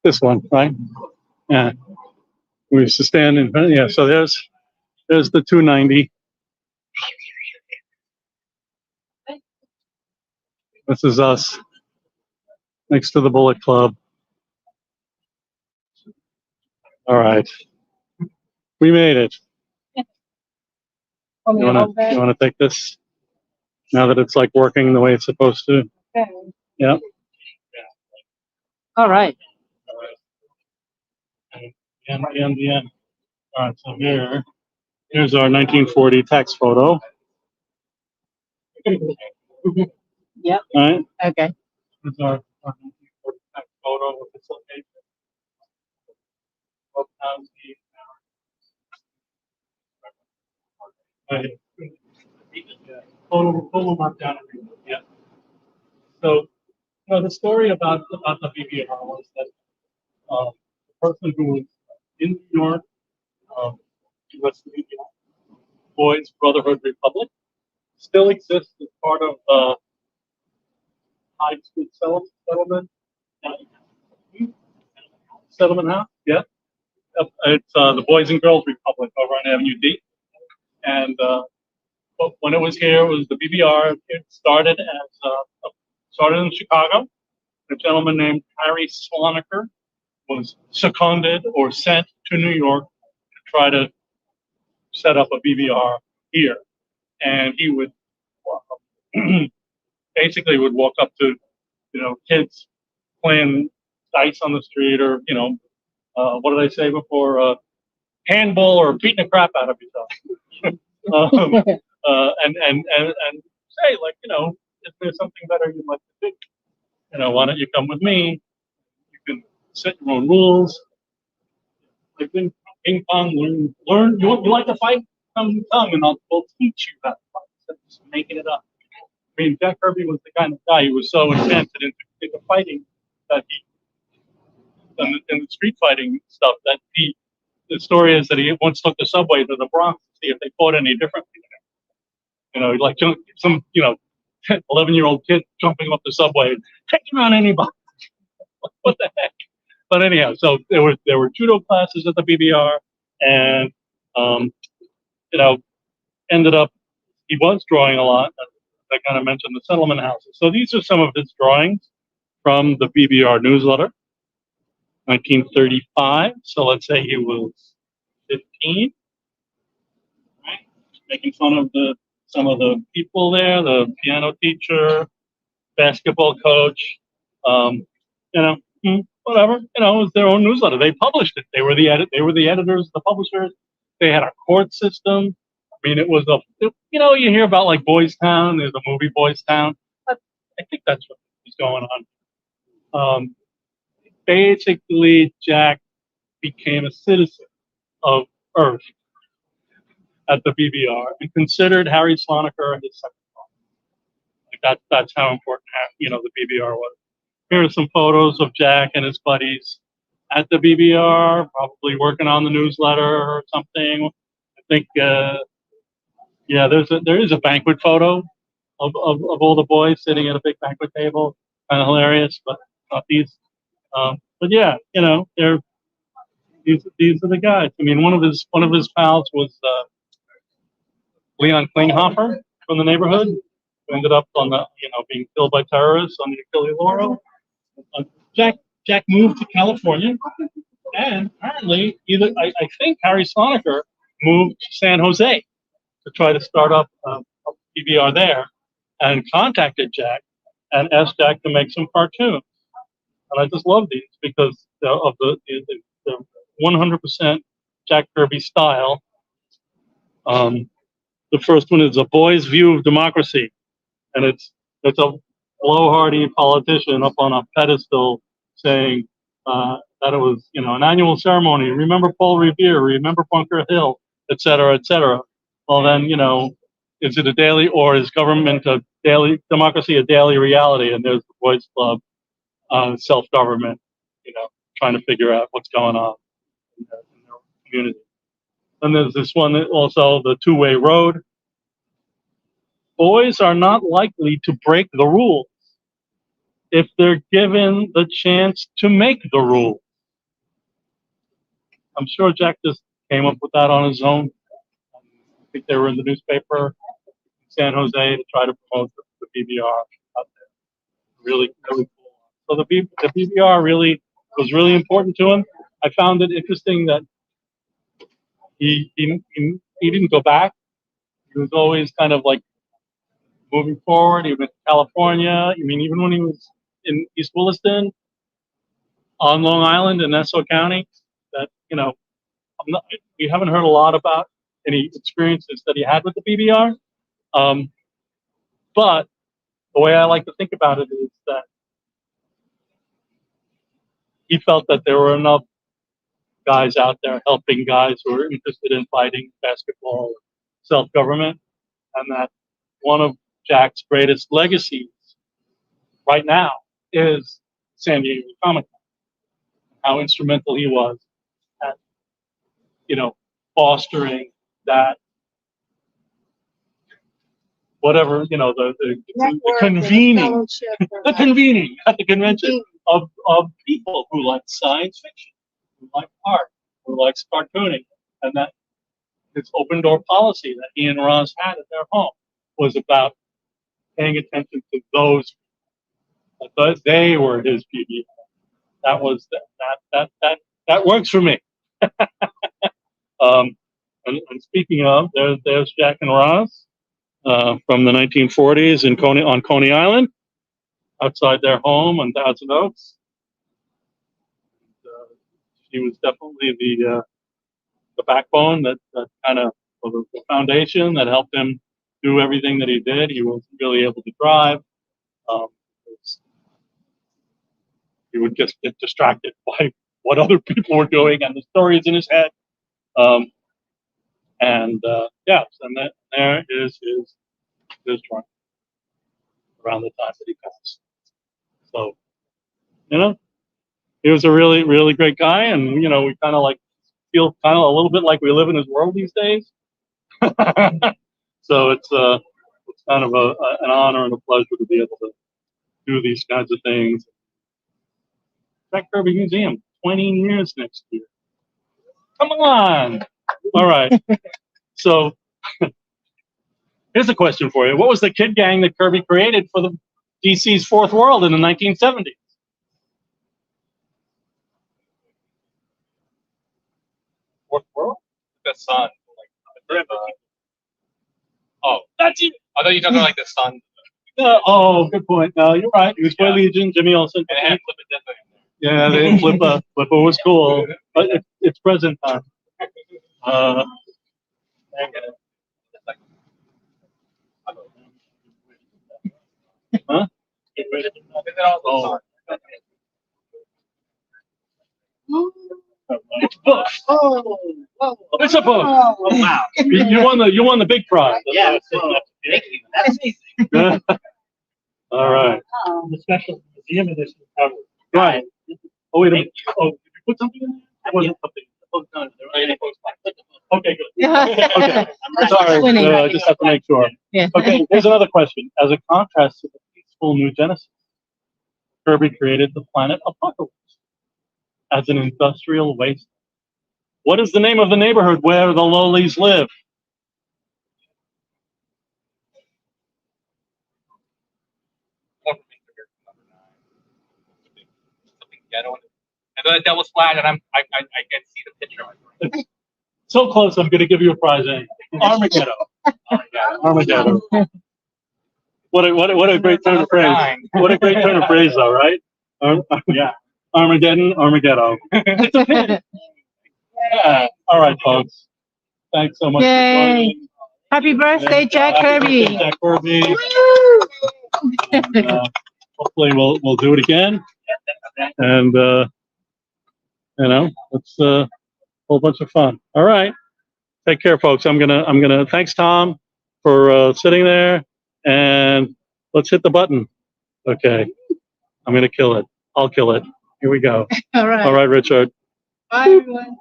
This one, right? Yeah. We used to stand in front. Yeah. So there's There's the 290. This is us next to the Bullet Club. All right. We made it. You want to take this now that it's like working the way it's supposed to? Okay. Yeah. All right. And the end. All right. So here's our 1940 tax photo. Yep. All right. Okay. Here's our 1940 tax photo with its location. Pull them up down. Yeah. So, the story about the BBR was that the person who was in New York was the Boys Brotherhood Republic, still exists as part of the High Street settlement. Settlement House, yeah. It's the Boys and Girls Republic over on Avenue D. And but when it was here, it was the BBR. It started started in Chicago. A gentleman named Harry Sloniker was seconded or sent to New York to try to set up a BBR here, and he would basically would walk up to kids playing dice on the street, or what did I say before, handball, or beating the crap out of each other. And say, like, if there's something better you'd like to do, why don't you come with me? You can set your own rules. Like ping pong, learn. You like to fight? Come, and we'll teach you how to fight. Instead of just making it up. I mean, Jack Kirby was the kind of guy who was so invested into fighting that in the street fighting stuff, that the story is that he once took the subway to the Bronx to see if they fought any differently. Like some 11-year-old kid jumping off the subway, taking on anybody. What the heck? But anyhow, so there were judo classes at the BBR, and ended up he was drawing a lot. I kind of mentioned the settlement houses. So these are some of his drawings from the BBR newsletter, 1935. So let's say he was 15, right? Making fun of some of the people there, the piano teacher, basketball coach, whatever. It was their own newsletter. They published it. They were the editors, the publishers. They had a court system. I mean, it was you hear about like Boys Town. There's a movie Boys Town. I think that's what was going on. Basically, Jack became a citizen of Earth at the BBR and considered Harry Sloniker his second father. Like that's how important the BBR was. Here are some photos of Jack and his buddies at the BBR, probably working on the newsletter or something. I think, there is a banquet photo of all the boys sitting at a big banquet table. Kind of hilarious, but not these. But yeah, they're these are the guys. I mean, one of his pals was Leon Klinghoffer from the neighborhood, who ended up on being killed by terrorists on the Achille Lauro. Jack moved to California, and apparently I think Harry Sloniker moved to San Jose to try to start up a PBR there, and contacted Jack and asked Jack to make some cartoons. And I just love these because of the 100% Jack Kirby style. The first one is A Boy's View of Democracy, and it's a blowhardy politician up on a pedestal saying that it was an annual ceremony. Remember Paul Revere, remember Bunker Hill, et cetera, et cetera. Well, then is it a daily, or is government democracy a daily reality? And there's the Boys Club, self-government, trying to figure out what's going on in their community. And there's this one that also, the two-way road. Boys are not likely to break the rules if they're given the chance to make the rules. I'm sure Jack just came up with that on his own. think they were in the newspaper in San Jose to try to promote the PBR out there. Really, really cool. So the PBR really was really important to him. I found it interesting that he didn't go back. He was always kind of like moving forward. He went to California. I mean, even when he was in East Williston, on Long Island in Nassau County, that, we haven't heard a lot about any experiences that he had with the PBR. But the way I like to think about it is that he felt that there were enough guys out there helping guys who were interested in fighting basketball, self-government, and that one of Jack's greatest legacies right now is San Diego Comic-Con. How instrumental he was at, fostering that, whatever, the convening, the convening at the convention of people who like science fiction, who like art, who likes cartooning, and that this open door policy that he and Ross had at their home was about paying attention to those people. But they were his people. That was that works for me. And speaking of, there's Jack and Ross from the 1940s on Coney Island, outside their home on Thousand Oaks. She was definitely the backbone that kind of, or the foundation that helped him do everything that he did. He wasn't really able to drive. He would just get distracted by what other people were doing and the stories in his head. And there is his drawing around the time that he passed. So, he was a really, really great guy, and we kind of feel kind of a little bit like we live in his world these days. So it's kind of an honor and a pleasure to be able to do these kinds of things. Jack Kirby Museum, 20 years next year. Come on! All right. So here's a question for you. What was the kid gang that Kirby created for the DC's Fourth World in the 1970s? Fourth World? The sun. That's it. I thought you were talking like the sun. Good point. No, you're right. He was by Legion, Jimmy Olsen. And it had Flip a Dipper. Yeah, they Flipper. Flipper was cool. But it's present time. Huh? Oh. It's booked. It's a book. Oh, wow. You won the big prize. Yeah. Thank you. That's amazing. All right. The special museum edition cover. Right. Oh, wait a minute. Oh, did you put something in there? That wasn't something. Oh, no, okay, good. Okay. Sorry, Winning. I just have to make sure. Yeah. Okay, here's another question. As a contrast to the peaceful New Genesis, Kirby created the planet Apocalypse as an industrial waste. What is the name of the neighborhood where the lowlies live? I thought that was flat, and I can see the picture. So close, I'm going to give you a prize. Armageddon. Armageddon. What a great turn of phrase. What a great turn of phrase, though, right? Yeah. Armageddon, Armageddon. It's a pin. Yeah. All right, folks. Thanks so much Yay. for joining. Happy birthday, Jack Happy Kirby. birthday, Jack Kirby. And, hopefully we'll do it again. And it's a whole bunch of fun. All right. Take care, folks. I'm gonna thanks Tom for sitting there, and let's hit the button. Okay. I'm gonna kill it. I'll kill it. Here we go. All right. All right, Richard. Bye, everyone.